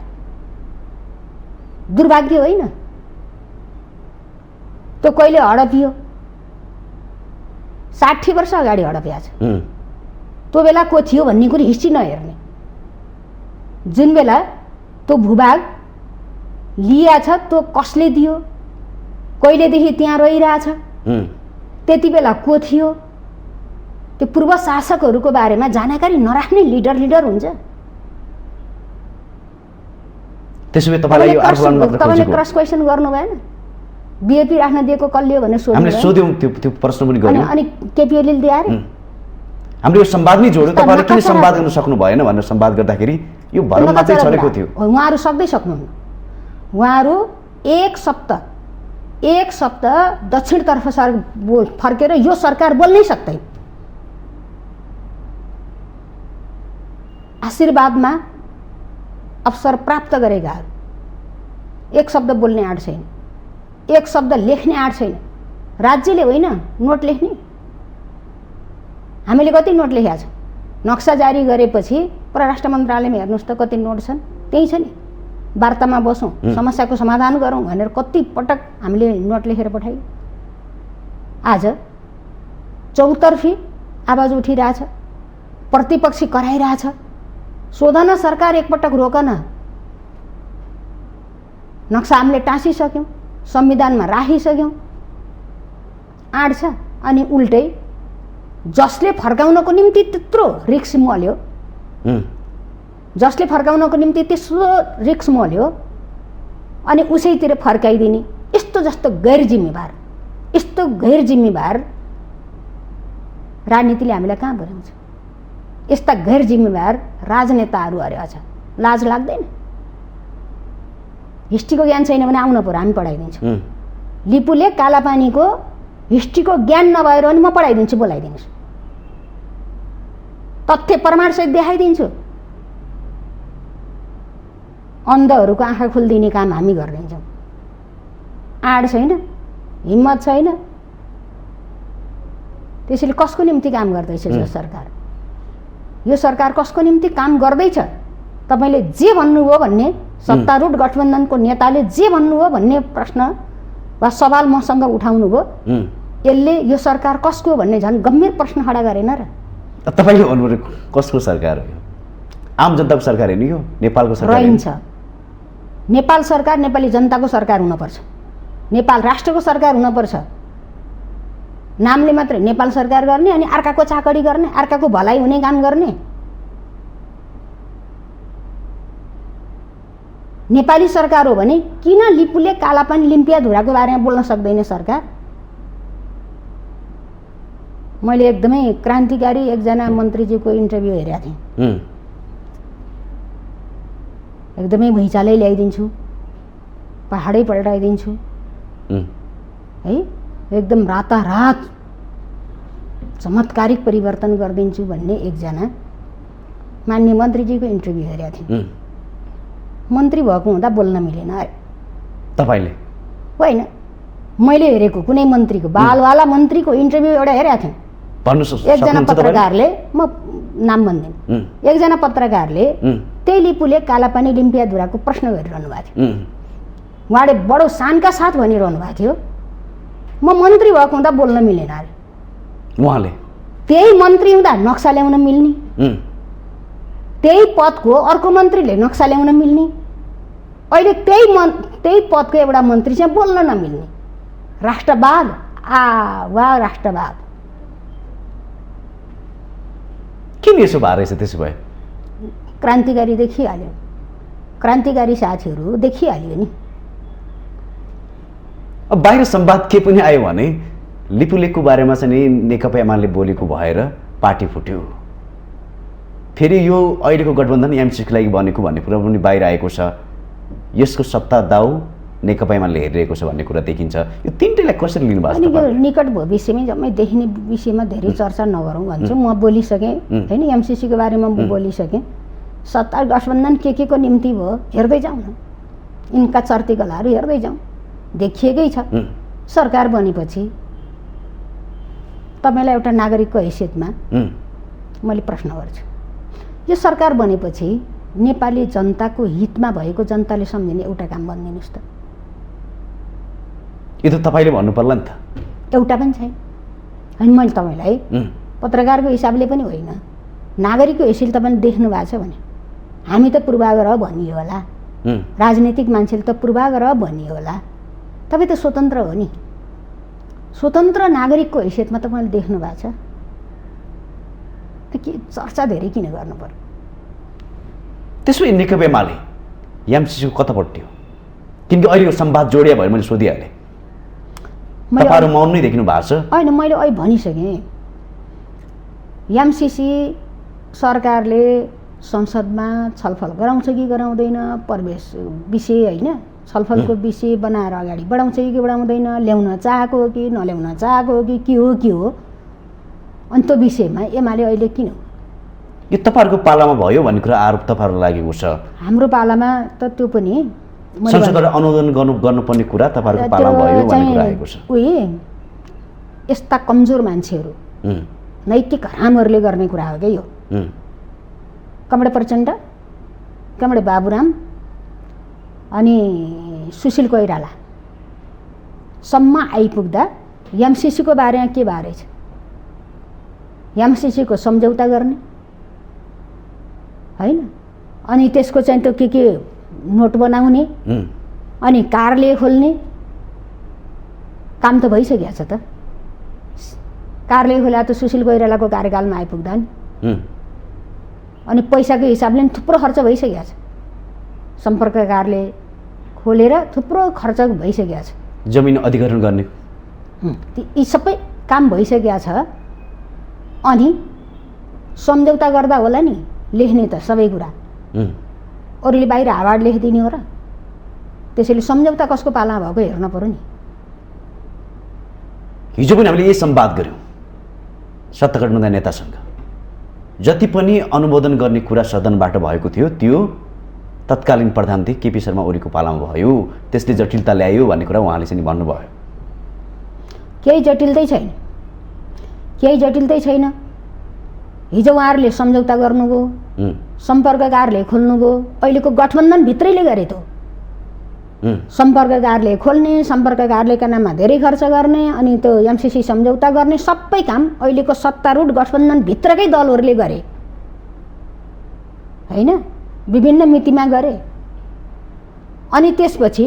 दुर्भाग्य होइन त्यो कहिले हडपियो 60 वर्ष अगाडि हडपिया छ। त्यो बेला को थियो भन्ने कुरो हिस्ट्री नहेर्ने जुन बेला त्यो भूभाग लिया छ त्यो कसले दियो कहिलेदेखि त्यहाँ रहिरहेछ त्यति बेला को थियो त्यो पूर्व शासकहरूको बारेमा जानकारी नराख्ने लिडर हुन्छ। त्यसो भए तपाईँलाई यो आर्फलान मात्र तपाईँले खोजेको क्रस क्वेसन गर्नु भएन? बिएपी राख्न दिएको कसले हो भनेर हामीले सोध्नु सोध्यौँ, त्यो प्रश्न पनि गऱ्यौँ। अनि केपी ओलीले दिएर हामीले यो संवाद नै जोड्यौँ। तपाईँले किन नकासा संवाद गर्न सक्नु भएन भनेर संवाद गर्दाखेरि यो भरम मात्रै चलेको थियो। उहाँहरू सक्दै सक्नुहुन्न। उहाँहरू एक सप्ताह दक्षिणतर्फ फर्केर यो सरकार बोल्नै सक्दैन। आशीर्वादमा अवसर प्राप्त गरेकाहरू एक शब्द बोल्ने आँट छैन, एक शब्द लेख्ने आँट छैन। राज्यले होइन नोट लेख्ने। हामीले कति नोट लेखेका छौँ? नक्सा जारी गरेपछि परराष्ट्र मन्त्रालयमा हेर्नुहोस् त कति नोट छन्, त्यही छ नि। वार्तामा बसौँ, समस्याको समाधान गरौँ भनेर कति पटक हामीले नोट लेखेर पठायौँ। आज चौतर्फी आवाज उठिरहेछ, प्रतिपक्षी कराइरहेछ। सोध न सरकार, एकपटक रोक न। नक्सा हामीले टाँसिसक्यौँ, संविधानमा राखिसक्यौँ, आँट छ। अनि उल्टै जसले फर्काउनको निम्ति त्यत्रो रिक्स मोल्यो, जसले फर्काउनको निम्ति त्यस्तो रिक्स मोल्यो, अनि उसैतिर फर्काइदिने यस्तो जस्तो गैर जिम्मेवार राजनीतिले हामीलाई कहाँ पुर्याउँछ? यस्ता गैर जिम्मेवार राजनेताहरू रहेछ, लाज लाग्दैन? हिस्ट्रीको ज्ञान छैन भने आउन पर्यो, हामी पढाइदिन्छौँ। लिपुले कालापानीको हिस्ट्रीको ज्ञान नभएर पनि म पढाइदिन्छु, बोलाइदिनुहोस्। तथ्य प्रमाणसहित देखाइदिन्छु। अन्धहरूको आँखा खोलिदिने काम हामी गरिदिन्छौँ। आँट छैन, हिम्मत छैन। त्यसैले कसको निम्ति काम गर्दैछ यो सरकार? यो सरकार कसको निम्ति काम गर्दैछ? तपाईँले जे भन्नुभयो भन्ने, सत्तारूढ गठबन्धनको नेताले जे भन्नुभयो भन्ने प्रश्न वा सवाल मसँग उठाउनु भयो, यसले यो सरकार कसको हो भन्ने झन् गम्भीर प्रश्न खडा गरेन र? तपाईँले भन्नुभयो कसको सरकार हो? आम जनताको सरकार हो नि यो? नेपालको सरकार रहन्छ। नेपाल सरकार नेपाली जनताको सरकार हुनुपर्छ। नेपाल राष्ट्रको सरकार हुनुपर्छ। नामले मात्रै नेपाल सरकार गर्ने अनि अर्काको चाकडी गर्ने, अर्काको भलाइ हुने काम गर्ने। नेपाली सरकार हो भने किन लिपुले कालापानी लिम्पियाधुराको बारेमा बोल्न सक्दैन सरकार? मैले एकदमै क्रान्तिकारी एकजना मन्त्रीजीको इन्टरभ्यू हेरेका थिएँ। एकदमै भुइँचालै ल्याइदिन्छु, पहाडै पल्टाइदिन्छु है, एकदम रातारात चमत्कारिक परिवर्तन गरिदिन्छु भन्ने एकजना मान्य मन्त्रीजीको इन्टरभ्यू हेरेका थिएँ। मन्त्री भएको हुँदा बोल्न मिलेन अरे। तपाईँले? होइन, मैले हेरेको कुनै मन्त्रीको, बालवाला मन्त्रीको इन्टरभ्यू एउटा हेरेका थिएँ। एकजना पत्रकारले, म नाम भन्दिनँ, एकजना पत्रकारले त्यही लिपुले कालापानी लिम्पियाधुराको प्रश्न गरिरहनु भएको थियो। उहाँले बडो शानका साथ भनिरहनु भएको थियो, म मन्त्री भएको हुँदा बोल्न मिलेन अरे। उहाँले त्यही मन्त्री हुँदा नक्सा ल्याउन मिल्ने, त्यही पदको अर्को मन्त्रीले नक्सा ल्याउन मिल्ने, अहिले त्यही पदको एउटा मन्त्री चाहिँ बोल्न नमिल्ने। राष्ट्रवाद, वा राष्ट्रवाद। किन यसो भएर रहेछ? त्यसो भए क्रान्तिकारी देखिहाल्यो, क्रान्तिकारी साथीहरू देखिहाल्यो नि। अब बाहिर संवाद के पनि आयो भने लिपुलेकको बारेमा चाहिँ नेकपा एमाले बोलेको भएर पार्टी फुट्यो। फेरि यो अहिलेको गठबन्धन एमसीको लागि बनेको भन्ने कुरा पनि बाहिर आएको छ। यसको सत्ता दाउ नेकपा एमाले हेरिरहेको छ भन्ने कुरा देखिन्छ। यो तीनटैलाई कसरी लिनुभएको छ? यो निकट भविष्यमै जम्मै देखिने विषयमा धेरै चर्चा नगरौँ भन्छु। म बोलिसकेँ होइन, एमसीसीको बारेमा म बोलिसकेँ। सत्ता गठबन्धन के को निम्ति भयो हेर्दै जाउँ न, यिनका चर्तीकलाहरू हेर्दै जाउँ, देखिएकै छ। सरकार बनेपछि तपाईँलाई एउटा नागरिकको हैसियतमा मैले प्रश्न गर्छु, यो सरकार बनेपछि नेपाली जनताको हितमा भएको जनताले सम्झिने एउटा काम भनिदिनुहोस् त। यो त तपाईँले भन्नु पर्ला नि त। एउटा पनि छैन। अनि मैले तपाईँलाई पत्रकारको हिसाबले पनि होइन, नागरिकको हैसियतले तपाईँले देख्नु भएको छ भने हामी त पूर्वाग्रह भनियो होला, राजनीतिक मान्छेले त पूर्वाग्रह भनियो होला, तपाईँ त स्वतन्त्र हो नि। स्वतन्त्र नागरिकको हैसियतमा तपाईँले देख्नु भएको छ के चर्चा धेरै किन गर्नु पर्यो? त्यसो नेकपा एमाले एमसीसीको कतापट्टि हो? किनकि अहिले यो संवाद जोडिया भयो, मैले सोधिहालेँ। तपाईँहरू मौन नै देखिनु भएको छ। होइन, मैले अहिले भनिसकेँ, एमसीसी सरकारले संसदमा छलफल गराउँछ कि गराउँदैन, प्रवेश विषय होइन छलफलको विषय बनाएर अगाडि बढाउँछ कि बढाउँदैन, ल्याउन चाहेको हो कि नल्याउन चाहेको हो कि के हो, अनि त्यो विषयमा एमाले अहिले किन हो? यो तपाईँहरूको पालामा भयो भन्ने कुरा आरोप तपाईँहरूलाई लागेको छ। हाम्रो पालामा त त्यो पनि संसदबाट अनुमोदन गर्नुपर्ने कुरा तपाईँहरूको पालामा भयो भन्ने कुरा आएको छ। यस्ता कमजोर मान्छेहरू, नैतिक हरामहरूले गर्ने कुरा हो क्या यो। कमरे प्रचण्ड, कमरे बाबुराम अनि सुशील कोइराला सम्म आइपुग्दा एमसीसीको बारेमा के बारे छ? एमसीसीको सम्झौता गर्ने होइन, अनि त्यसको चाहिँ त्यो के नोट बनाउने अनि कार्यालय खोल्ने काम त भइसकेको छ त। कार्यालय खोला त सुशील कोइरालाको कार्यकालमा आइपुग्दा नि, अनि पैसाको हिसाबले पनि थुप्रो खर्च भइसकेको छ। सम्पर्क कार्यालय खोलेर थुप्रो खर्च भइसकेको छ। जमिन अधिग्रहण गर्ने यी सबै काम भइसकेको छ। अनि सम्झौता गर्दा होला नि लेख्ने त सबै कुरा, अरूले बाहिर हावाड लेखिदिने हो र? त्यसैले सम्झौता कसको पालामा भएको हेर्न पर्यो नि। हिजो पनि हामीले यही संवाद गऱ्यौँ सत्तागठबन्धन नेतासँग। जति पनि अनुमोदन गर्ने कुरा सदनबाट भएको थियो त्यो तत्कालीन प्रधानमन्त्री केपी शर्मा ओलीको पालामा भयो, त्यसले जटिलता ल्यायो भन्ने कुरा उहाँले चाहिँ भन्नुभयो। केही जटिलतै छैन, केही जटिलतै छैन। हिजो उहाँहरूले सम्झौता गर्नुभयो, सम्पर्क कार्यालय खोल्नुभयो, अहिलेको गठबन्धनभित्रैले गरे त। सम्पर्क कार्यालय खोल्ने, सम्पर्क कार्यालयका नाममा धेरै खर्च गर्ने, अनि त्यो एमसीसी सम्झौता गर्ने सबै काम अहिलेको सत्तारूढ गठबन्धनभित्रकै दलहरूले गरे होइन, विभिन्न मितिमा गरे। अनि त्यसपछि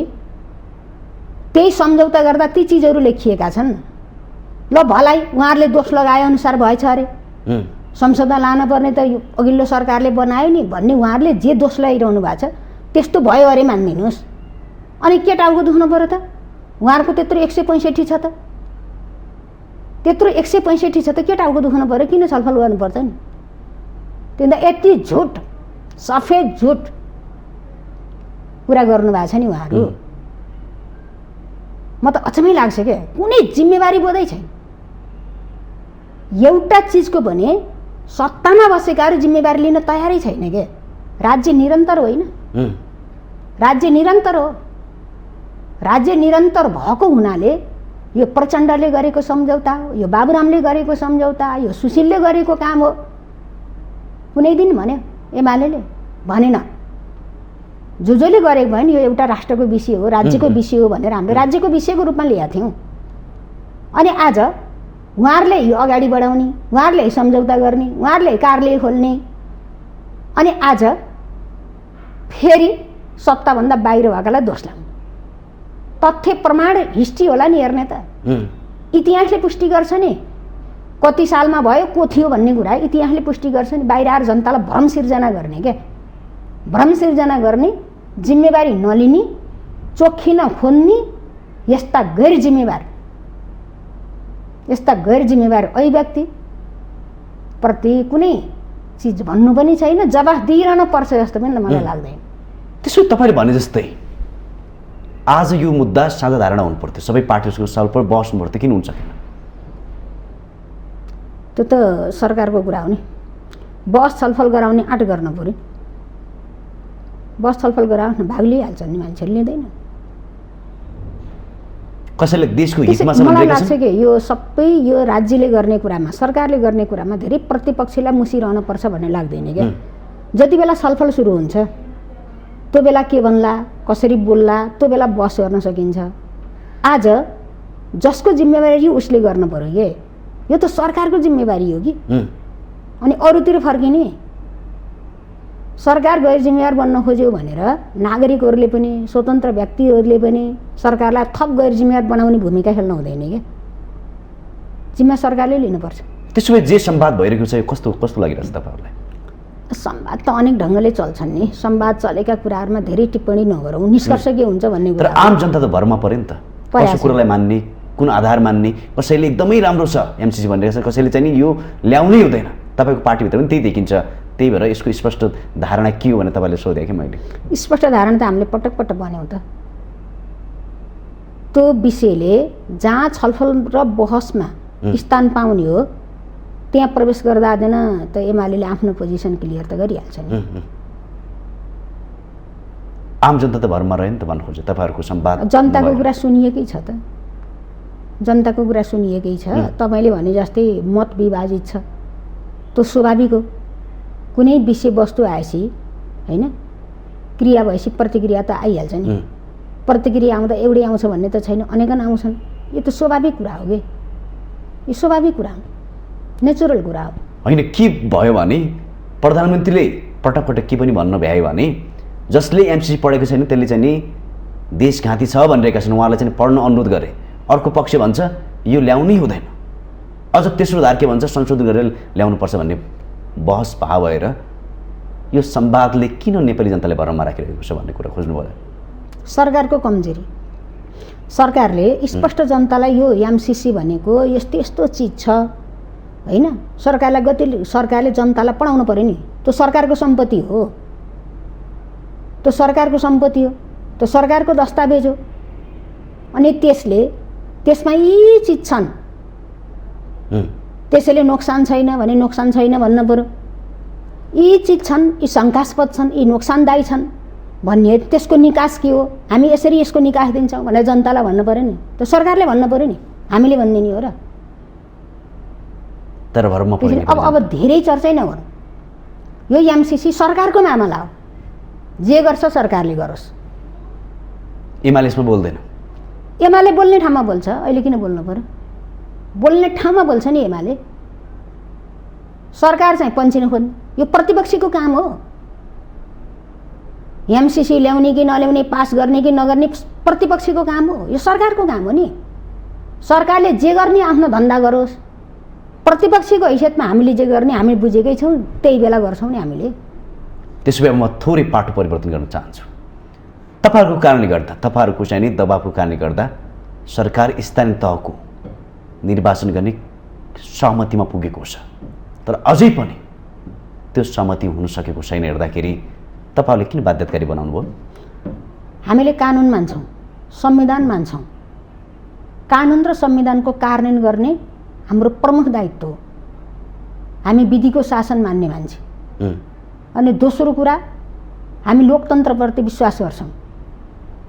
त्यही सम्झौता गर्दा ती चिजहरू लेखिएका छन्। ल भलाइ उहाँहरूले दोष लगाए अनुसार भएछ अरे, संसदमा लान पर्ने त अघिल्लो सरकारले बनायो नि भन्ने उहाँहरूले जे दोष लगाइरहनु भएको छ त्यस्तो भयो अरे मानिदिनुहोस्। अनि के टाउको दुख्नु पर्यो त? उहाँहरूको त्यत्रो 165 छ त, त्यत्रो 165 छ त के टाउको दुख्नु पर्यो? किन छलफल गर्नुपर्छ नि? त्यही यति झुट, सफेद झुट कुरा गर्नुभएको छ नि उहाँहरू। म त अचम्मै लाग्छ क्या, कुनै जिम्मेवारी बोधै छैन। एउटा चिजको भने सत्तामा बसेकाहरू जिम्मेवारी लिन तयारै छैन के। राज्य निरन्तर होइन, राज्य निरन्तर हो। राज्य निरन्तर भएको हुनाले यो प्रचण्डले गरेको सम्झौता हो, यो बाबुरामले गरेको सम्झौता, यो सुशीलले गरेको काम हो। कुनै दिन भन्यो एमाले भनेन, जसले गरेको भयो नि यो एउटा राष्ट्रको विषय हो, राज्यको विषय हो भनेर हामीले राज्यको विषयको रूपमा ल्याएका थियौँ। अनि आज उहाँहरूले यो अगाडि बढाउने, उहाँहरूले सम्झौता गर्ने, उहाँहरूले कार्यालय खोल्ने, अनि आज फेरि सत्ताभन्दा बाहिर भएकालाई दोष लाउने। तथ्य प्रमाण हिस्ट्री होला नि हेर्ने त, इतिहासले पुष्टि गर्छ नि कति सालमा भयो को थियो भन्ने कुरा इतिहासले पुष्टि गर्छ नि। बाहिर आएर जनतालाई भ्रम सिर्जना गर्ने क्या, भ्रम सिर्जना गर्ने, जिम्मेवारी नलिने, चोखी नखोज्ने यस्ता गैर जिम्मेवार अभिव्यक्ति प्रति कुनै चिज भन्नु पनि छैन, जवाफ दिइरहनु पर्छ जस्तो पनि मलाई लाग्दैन। त्यसो तपाईँले भने जस्तै आज यो मुद्दा साझा धारणा हुनु पर्थ्यो, सबै पार्टीहरूको छलफल बस्नु पर्थ्यो, किन हुन्छ? त्यो त सरकारको कुरा हो नि। बस छलफल गराउने आँट गर्न पऱ्यो। बस छलफल गराउन भाग लिइहाल्छन् नि मान्छेले, लिँदैन। कसैले देशको हितमा मलाई लाग्छ कि यो सबै यो राज्यले गर्ने कुरामा, सरकारले गर्ने कुरामा धेरै प्रतिपक्षलाई मुसिरहनु पर्छ भन्ने लाग्दैन क्या। जति बेला छलफल सुरु हुन्छ त्यो बेला के भन्ला, कसरी बोल्ला, त्यो बेला बस गर्न सकिन्छ। आज जसको जिम्मेवारी उसले गर्नु पर्यो के, यो त सरकारको जिम्मेवारी हो कि। अनि अरूतिर फर्किने सरकार गैर जिम्मेवार बन्न खोज्यो भनेर नागरिकहरूले पनि, स्वतन्त्र व्यक्तिहरूले पनि सरकारलाई थप गैर जिम्मेवार बनाउने भूमिका खेल्न हुँदैन क्या। जिम्मा सरकारले लिनुपर्छ। त्यसो भए जे संवाद भइरहेको छ यो कस्तो कस्तो लागिरहेछ तपाईँहरूलाई? संवाद त अनेक ढङ्गले चल्छन् नि। संवाद चलेका कुराहरूमा धेरै टिप्पणी नगरौँ, निष्कर्ष के हुन्छ भन्ने तर कुरा। आम जनता त भरमा पर्यो नि त, कसो कुरालाई मान्ने, कुन आधार मान्ने। कसैले एकदमै राम्रो छ एमसिसी भनिरहेको छ, कसैले चाहिँ नि यो ल्याउनै हुँदैन। तपाईँको पार्टीभित्र पनि त्यही देखिन्छ। त्यही भएर यसको स्पष्ट धारणा के हो भने तपाईँले सोधेँ कि मैले। स्पष्ट धारणा त हामीले पटक पटक भन्यौँ त। त्यो विषयले जहाँ छलफल र बहसमा स्थान पाउने हो त्यहाँ प्रवेश गर्दा आदैन त एमाले आफ्नो पोजिसन क्लियर त गरिहाल्छ नि। आम जनता त भरमा रह्यो नि त भन्नु खोज्छ तपाईँहरूको संवाद। जनताको कुरा सुनिएकै छ त, जनताको कुरा सुनिएकै छ। तपाईँले भने जस्तै मत विभाजित छ, त्यो स्वाभाविक हो। कुनै विषयवस्तु आएपछि होइन, क्रिया भएपछि प्रतिक्रिया त आइहाल्छ नि। प्रतिक्रिया आउँदा एउटै आउँछ भन्ने त छैन, अनेकन आउँछन्। यो त स्वाभाविक कुरा हो कि, यो स्वाभाविक कुरा हो, नेचुरल कुरा हो। होइन के भयो भने प्रधानमन्त्रीले पटक पटक के पनि भन्न भ्यायो भने जसले एमसिसी पढेको छैन त्यसले चाहिँ नि देशघाती छ भनिरहेका छन्, उहाँलाई चाहिँ पढ्न अनुरोध गरे। अर्को पक्ष भन्छ यो ल्याउनै हुँदैन, अझ तेस्रो धार के भन्छ संशोधन गरेर ल्याउनुपर्छ भन्ने बहस भाव भएर यो संवादले किन नेपाली जनताले भरमा राखिरहेको छ भन्ने कुरा खोज्नुभयो। सरकारको कमजोरी। सरकारले स्पष्ट जनतालाई यो एमसिसी भनेको यस्तो यस्तो चिज छ होइन, सरकारले जनतालाई पढाउनु पर्यो नि। त्यो सरकारको सम्पत्ति हो, त्यो सरकारको सम्पत्ति हो, त्यो सरकारको दस्तावेज हो। अनि त्यसमा यी चिज छन्, त्यसैले नोक्सान छैन भने नोक्सान छैन भन्न पर्यो। यी चिज छन्, यी शङ्कास्पद छन्, यी नोक्सानदायी छन् भन्ने त्यसको निकास के हो, हामी यसरी यसको निकास दिन्छौँ भनेर जनतालाई भन्नु पर्यो नि। त्यो सरकारले भन्नु पर्यो नि, हामीले भन्ने नि हो र। तर भरमा पर्यो अब धेरै चर्चै नगरौँ। यो एमसिसी सरकारको मामला हो, जे गर्छ सरकारले गरोस्। एमाले यसमा बोल्दैन। एमाले बोल्ने ठाउँमा बोल्छ, अहिले किन बोल्नु पर्यो? बोल्ने ठाउँमा बोल्छ नि एमाले। सरकार चाहिँ पन्छिन खोज्ने यो प्रतिपक्षीको काम हो। एमसिसी ल्याउने कि नल्याउने, पास गर्ने कि नगर्ने प्रतिपक्षीको काम हो, यो सरकारको काम हो नि। सरकारले जे गर्ने आफ्नो धन्दा गरोस्। प्रतिपक्षीको हैसियतमा हामीले जे गर्ने हामी बुझेकै छौँ, त्यही बेला गर्छौँ नि हामीले। त्यसो भए म थोरै पाटो परिवर्तन गर्न चाहन्छु। तपाईँहरूको कारणले गर्दा, तपाईँहरूको चाहिँ नि दबावको कारणले गर्दा सरकार स्थानीय तहको निर्वाचन गर्ने सहमतिमा पुगेको छ, तर अझै पनि त्यो सहमति हुन सकेको छैन। हेर्दाखेरि तपाईँहरूले किन बाध्यताकारी बनाउनु भयो? हामीले कानुन मान्छौँ, संविधान मान्छौँ। कानुन र संविधानको कार्यान्वयन गर्ने हाम्रो प्रमुख दायित्व हो। हामी विधिको शासन मान्ने मान्छे। अनि दोस्रो कुरा, हामी लोकतन्त्रप्रति विश्वास गर्छौँ।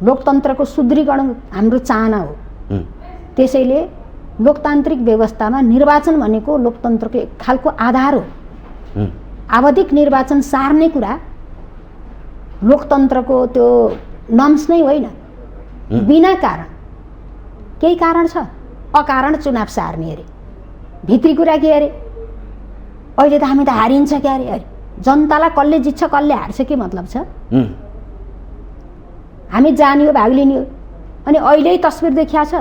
लोकतन्त्रको सुदृढीकरण हाम्रो चाहना हो। त्यसैले लोकतान्त्रिक व्यवस्थामा निर्वाचन भनेको लोकतन्त्रको एक खालको आधार हो। आवधिक निर्वाचन सार्ने कुरा लोकतन्त्रको त्यो नम्स नै होइन। बिना कारण, केही कारण छ, अकारण चुनाव सार्ने अरे भित्री कुरा के अरे? अहिले त हामी त हारिन्छ क्या अरे? जनतालाई कसले जित्छ कसले हार्छ के मतलब छ? हामी जाने हो, भाग लिने हो। अनि अहिले तस्बिर देखिया छ,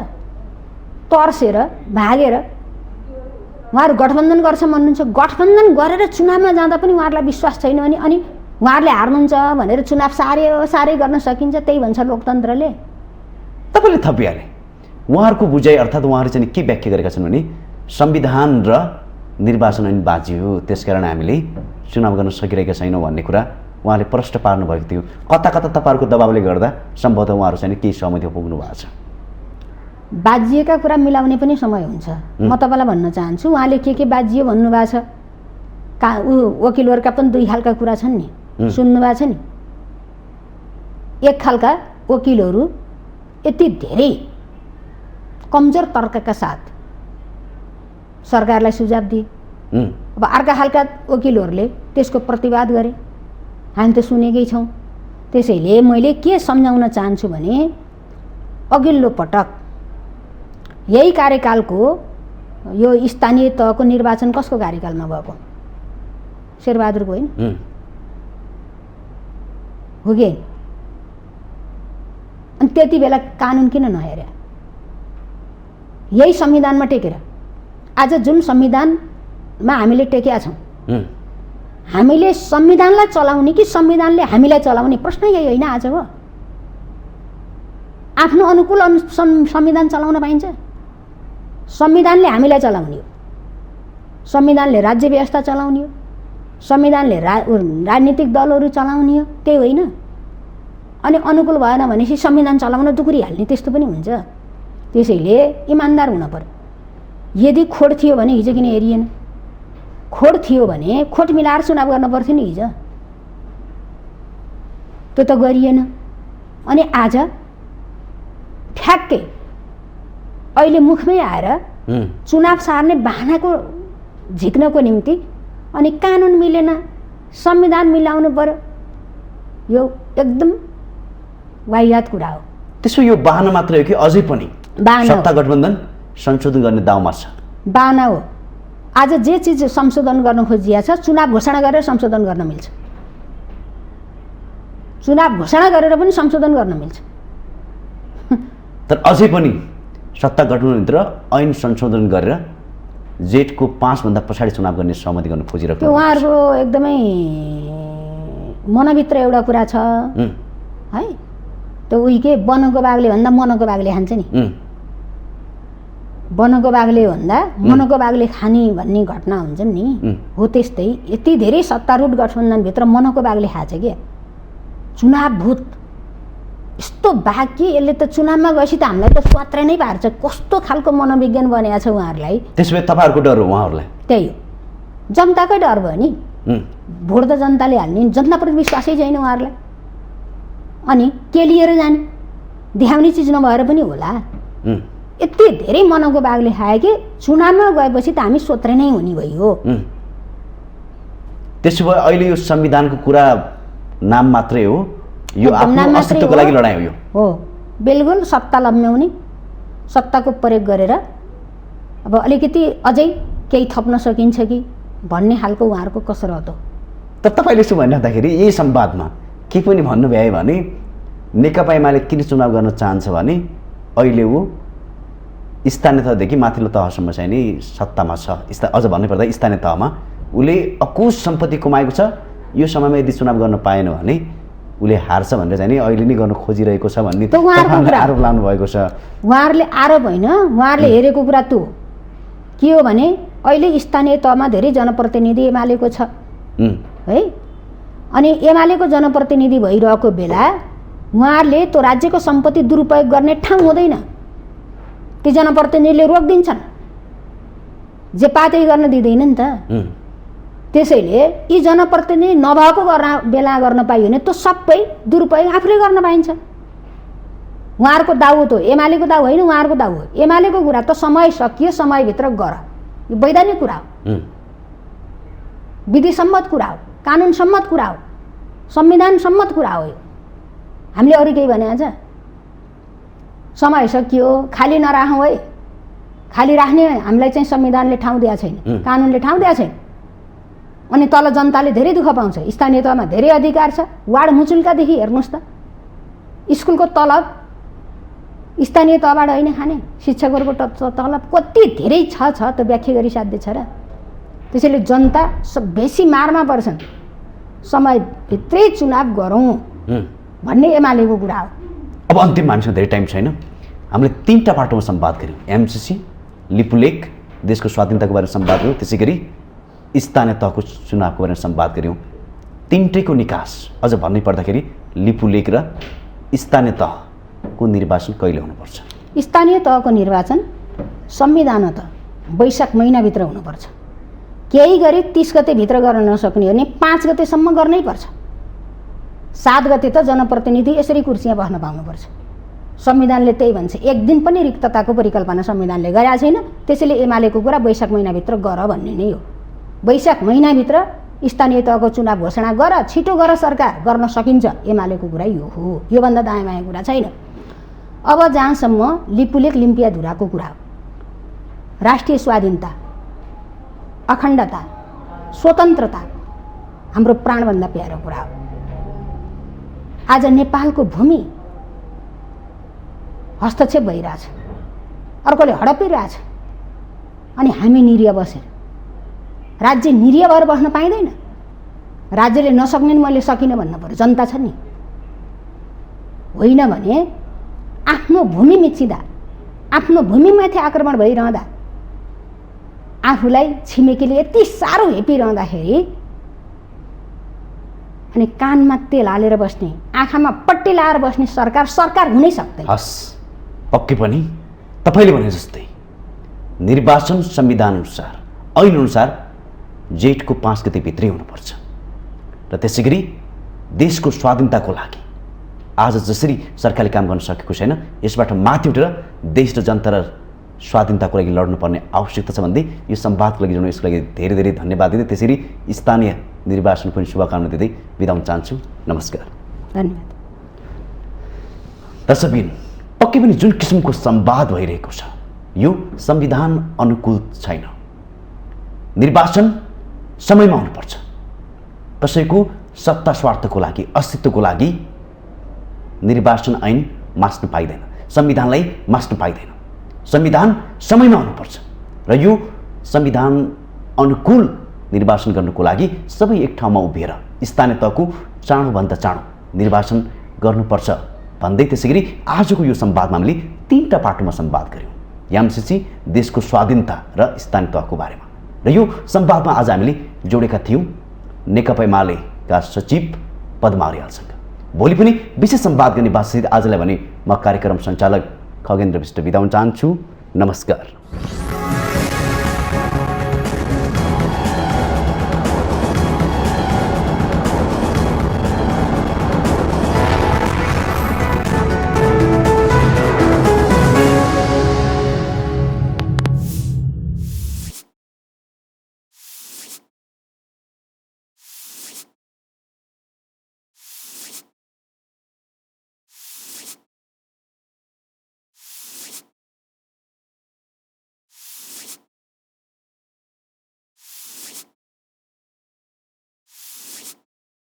तर्सेर भागेर उहाँहरू गठबन्धन गर्छ भन्नुहुन्छ। गठबन्धन गरेर चुनावमा जाँदा पनि उहाँहरूलाई विश्वास छैन भने अनि उहाँहरूले हार्नुहुन्छ भनेर चुनाव सारै गर्न सकिन्छ, त्यही भन्छ लोकतन्त्रले। तपाईँले थपिहाले उहाँहरूको बुझाइ, अर्थात् उहाँहरू चाहिँ के व्याख्या गरेका छन् भने संविधान र निर्वाचन ऐन बाजियो, त्यसकारण हामीले चुनाव गर्न सकिरहेका छैनौँ भन्ने कुरा उहाँले प्रश्न पार्नु भएको थियो। कता कता तपाईँहरूको दबावले गर्दा सम्भवतः उहाँहरू चाहिँ केही सहमति पुग्नु भएको छ। बाजिएका कुरा मिलाउने पनि समय हुन्छ। म तपाईँलाई भन्न चाहन्छु, उहाँले के बाजियो भन्नुभएको छ। वकिलहरूका पनि दुई खालका कुरा छन् नि, सुन्नुभएको छ नि। एक खालका वकिलहरू यति धेरै कमजोर तर्कका साथ सरकारलाई सुझाव दिए। अब अर्का खालका वकिलहरूले त्यसको प्रतिवाद गरे, हामी त सुनेकै छौँ। त्यसैले मैले के सम्झाउन चाहन्छु भने अघिल्लो पटक यही कार्यकालको यो स्थानीय तहको निर्वाचन कसको कार्यकालमा भएको? शेरबहादुरको होइन हो कि? अनि त्यति बेला कानुन किन नहेर्या? यही संविधानमा टेकेर आज जुन संविधान संविधानमा हामीले टेकेका छौँ। उम्, हामीले संविधानलाई चलाउने कि संविधानले हामीलाई चलाउने प्रश्न यही होइन आज हो। आफ्नो अनुकूल संविधान चलाउन पाइन्छ। संविधानले हामीलाई चलाउने हो, संविधानले राज्य व्यवस्था चलाउने हो, संविधानले राजनीतिक दलहरू चलाउने हो, त्यही होइन। अनि अनुकूल भएन भनेपछि संविधान चलाउन दुखुरिहाल्ने त्यस्तो पनि हुन्छ। त्यसैले इमान्दार हुन पर्यो। यदि खोट थियो भने हिजो किन हेरिएन? खोट थियो भने खोट मिलाएर चुनाव गर्न पर्थ्यो नि हिजो, त्यो त गरिएन। अनि आज ठ्याक्कै अहिले मुखमै आएर चुनाव सार्ने बहानाको झिक्नको निम्ति अनि कानुन मिलेन, संविधान मिलाउनु पर्यो, यो एकदम वाहियात कुरा हो। त्यसो यो बहाना मात्र हो कि अझै पनि बहाना हो। सत्ता गठबन्धन संशोधन गर्ने दाउमा छ? बहाना हो। आज जे चिज संशोधन गर्न खोजिया छ चुनाव घोषणा गरेर संशोधन गर्न मिल्छ। चुनाव घोषणा गरेर पनि संशोधन गर्न मिल्छ। तर अझै पनि सत्ता गठबन्धनभित्र ऐन संशोधन गरेर जेठको 5 भन्दा पछाडि चुनाव गर्ने सहमति गर्न खोजिरहेको त्यो उहाँहरूको एकदमै मनभित्र एउटा कुरा छ है। त्यो उही के वनको बाघले भन्दा मनको बाघले खान्छ नि। वनको बाघले भन्दा मनको बाघले खाने भन्ने घटना हुन्छन् नि, हो त्यस्तै। यति धेरै सत्तारूढ गठबन्धनभित्र मनको बाघले खान्छ क्या। चुनाव भूत यस्तो बाघ कि यसले त चुनावमा गएपछि त हामीलाई त स्वात्रै नै पार्छ। कस्तो खालको मनोविज्ञान बनाएको छ उहाँहरूलाई। त्यसो भए तपाईँहरूको डर हो उहाँहरूलाई? त्यही हो, जनताकै डर भयो नि। भोट त जनताले हाल्ने, जनताप्रति विश्वासै छैन उहाँहरूलाई। अनि के लिएर जाने? देखाउने चिज नभएर पनि होला। यति धेरै मनको बाघले खायो कि चुनावमा गएपछि त हामी स्वतन्त्र नै हुने भयो। त्यसो भए अहिले यो संविधानको कुरा नाम मात्रै हो, यो आफ्नो अस्तित्वको लागि लडाइँ हो? यो हो, बिल्कुल सत्ता लम्ब्याउने, सत्ताको प्रयोग गरेर अब अलिकति अझै केही थप्न सकिन्छ कि भन्ने खालको उहाँहरूको कसरत हो। तर तपाईँले यसो भनिराख्दाखेरि यही संवादमा के पनि भन्नुभयो भने नेकपा एमाले किन चुनाव गर्न चाहन्छ भने अहिले ऊ स्थानीय तहदेखि माथिल्लो तहसम्म चाहिँ नि सत्तामा छ। अझ भन्नुपर्दा स्थानीय तहमा उसले अकुश सम्पत्ति कमाएको छ। यो समयमा यदि चुनाव गर्न पाएन भने उसले हार्छ भनेर चाहिँ नि अहिले नै गर्न खोजिरहेको छ भन्ने आरोप लाउनु भएको छ। उहाँहरूले आरोप होइन, उहाँहरूले हेरेको कुरा त्यो के हो भने अहिले स्थानीय तहमा धेरै जनप्रतिनिधि एमालेको छ है। अनि एमालेको जनप्रतिनिधि भइरहेको बेला उहाँहरूले त्यो राज्यको सम्पत्ति दुरुपयोग गर्ने ठाउँ हुँदैन। ती जनप्रतिनिधिले रोकिदिन्छन्, जे पातै गर्न दिँदैन नि त। त्यसैले यी जनप्रतिनिधि नभएको बेला गर्न पाइयो भने त्यो सबै दुरुपयोग आफूले गर्न पाइन्छ। उहाँहरूको दाउ त एमालेको दाउ होइन, उहाँहरूको दाउ हो। एमालेको कुरा त समय सकियो, समयभित्र गर, यो वैधानिक कुरा हो, विधिसम्मत कुरा हो, कानुन सम्मत कुरा हो, संविधान सम्मत कुरा हो। यो हामीले अरू केही भने आज समय सकियो खाली नराखौँ है। खाली राख्ने हामीलाई चाहिँ संविधानले ठाउँ दिएको छैन, कानुनले ठाउँ दिएको छैन। अनि तल जनताले धेरै दुःख पाउँछ। स्थानीय तहमा धेरै अधिकार छ। वार्ड मुचुल्कादेखि हेर्नुहोस् त, स्कुलको तलब स्थानीय तहबाट होइन खाने, शिक्षकहरूको तलब कति धेरै छ त्यो व्याख्या गरी साध्य छ र। त्यसैले जनता बेसी मारमा पर्छन्। समयभित्रै चुनाव गरौँ भन्ने एमालेको कुरा हो। अब अन्तिम हामीसँग धेरै टाइम छैन। हामीले 3टा पाटोमा संवाद गऱ्यौँ। एमसिसी, लिपुलेख, देशको स्वाधीनताको बारेमा संवाद गऱ्यौँ, त्यसै गरी स्थानीय तहको चुनावको बारेमा संवाद गऱ्यौँ। 3टैको निकास अझ भन्नै पर्दाखेरि लिपुलेख र स्थानीय तहको निर्वाचन कहिले हुनुपर्छ? स्थानीय तहको निर्वाचन संविधानतः वैशाख महिनाभित्र हुनुपर्छ। केही गरी 30 गतेभित्र गर्न नसक्ने भने 5 गतेसम्म गर्नै पर्छ। 7 गते त जनप्रतिनिधि यसरी कुर्सीमा बस्न पाउनुपर्छ। संविधानले त्यही भन्छ। एक दिन पनि रिक्तताको परिकल्पना संविधानले गरेका छैन। त्यसैले एमालेको कुरा वैशाख महिनाभित्र गर भन्ने नै हो। वैशाख महिनाभित्र स्थानीय तहको चुनाव घोषणा गर, छिटो गर, सरकार गर्न सकिन्छ। एमालेको कुरा यो हो, योभन्दा दायाँ बायाँ कुरा छैन। अब जहाँसम्म लिपुलेख लिम्पियाधुराको कुरा हो, राष्ट्रिय स्वाधीनता, अखण्डता, स्वतन्त्रता हाम्रो प्राणभन्दा प्यारो कुरा हो। आज नेपालको भूमि हस्तक्षेप भइरहेछ, अर्कोले हडपिरहेछ, अनि हामी निरीह बसेर राज्य निरीह भएर बस्न पाइँदैन। राज्यले नसक्ने नि मैले सकिनँ भन्नु पर्यो, जनता छ नि। होइन भने आफ्नो भूमि मिचिँदा, आफ्नो भूमिमाथि आक्रमण भइरहँदा, आफूलाई छिमेकीले यति साह्रो हेपिरहँदाखेरि अनि कानमा तेल हालेर बस्ने, आँखामा पट्टी लाएर बस्ने सरकार हुनै सक्दैन। हस्, पक्कै पनि तपाईँले भने जस्तै निर्वाचन संविधानअनुसार, ऐनअनुसार जेठको 5 गते भित्रै हुनुपर्छ र त्यसै गरी देशको स्वाधीनताको लागि आज जसरी सरकारले काम गर्न सकेको छैन, यसबाट माथि उठेर देश र जनता र स्वाधीनताको लागि लड्नुपर्ने आवश्यकता छ भन्दै यो संवादको लागि जुन यसको लागि धेरै धेरै धन्यवाद दिँदै त्यसरी स्थानीय निर्वाचन पनि शुभकामना दिँदै बिदा हुन चाहन्छु। नमस्कार। धन्यवाद। दर्शकबिन, पक्कै पनि जुन किसिमको संवाद भइरहेको छ यो संविधान अनुकूल छैन। निर्वाचन समयमा हुनुपर्छ। कसैको सत्ता स्वार्थको लागि, अस्तित्वको लागि निर्वाचन ऐन मास्न पाइँदैन, संविधानलाई मास्न पाइँदैन। संविधान समयमा हुनुपर्छ र यो संविधान अनुकूल निर्वाचन गर्नको लागि सबै एक ठाउँमा उभिएर स्थानीय तहको चाँडोभन्दा चाँडो निर्वाचन गर्नुपर्छ भन्दै त्यसै गरी आजको यो संवादमा हामीले 3टा पाटोमा संवाद गऱ्यौँ। एमसीसी, देशको स्वाधीनता र स्थानीय तहको बारेमा। र यो संवादमा आज हामीले जोडेका थियौँ नेकपा एमालेका सचिव पद्मा अर्यालसँग। भोलि पनि विशेष संवाद गर्ने बातसहित आजलाई भने म कार्यक्रम सञ्चालक खगेन्द्र विष्ट बिदा हुन चाहन्छु। नमस्कार।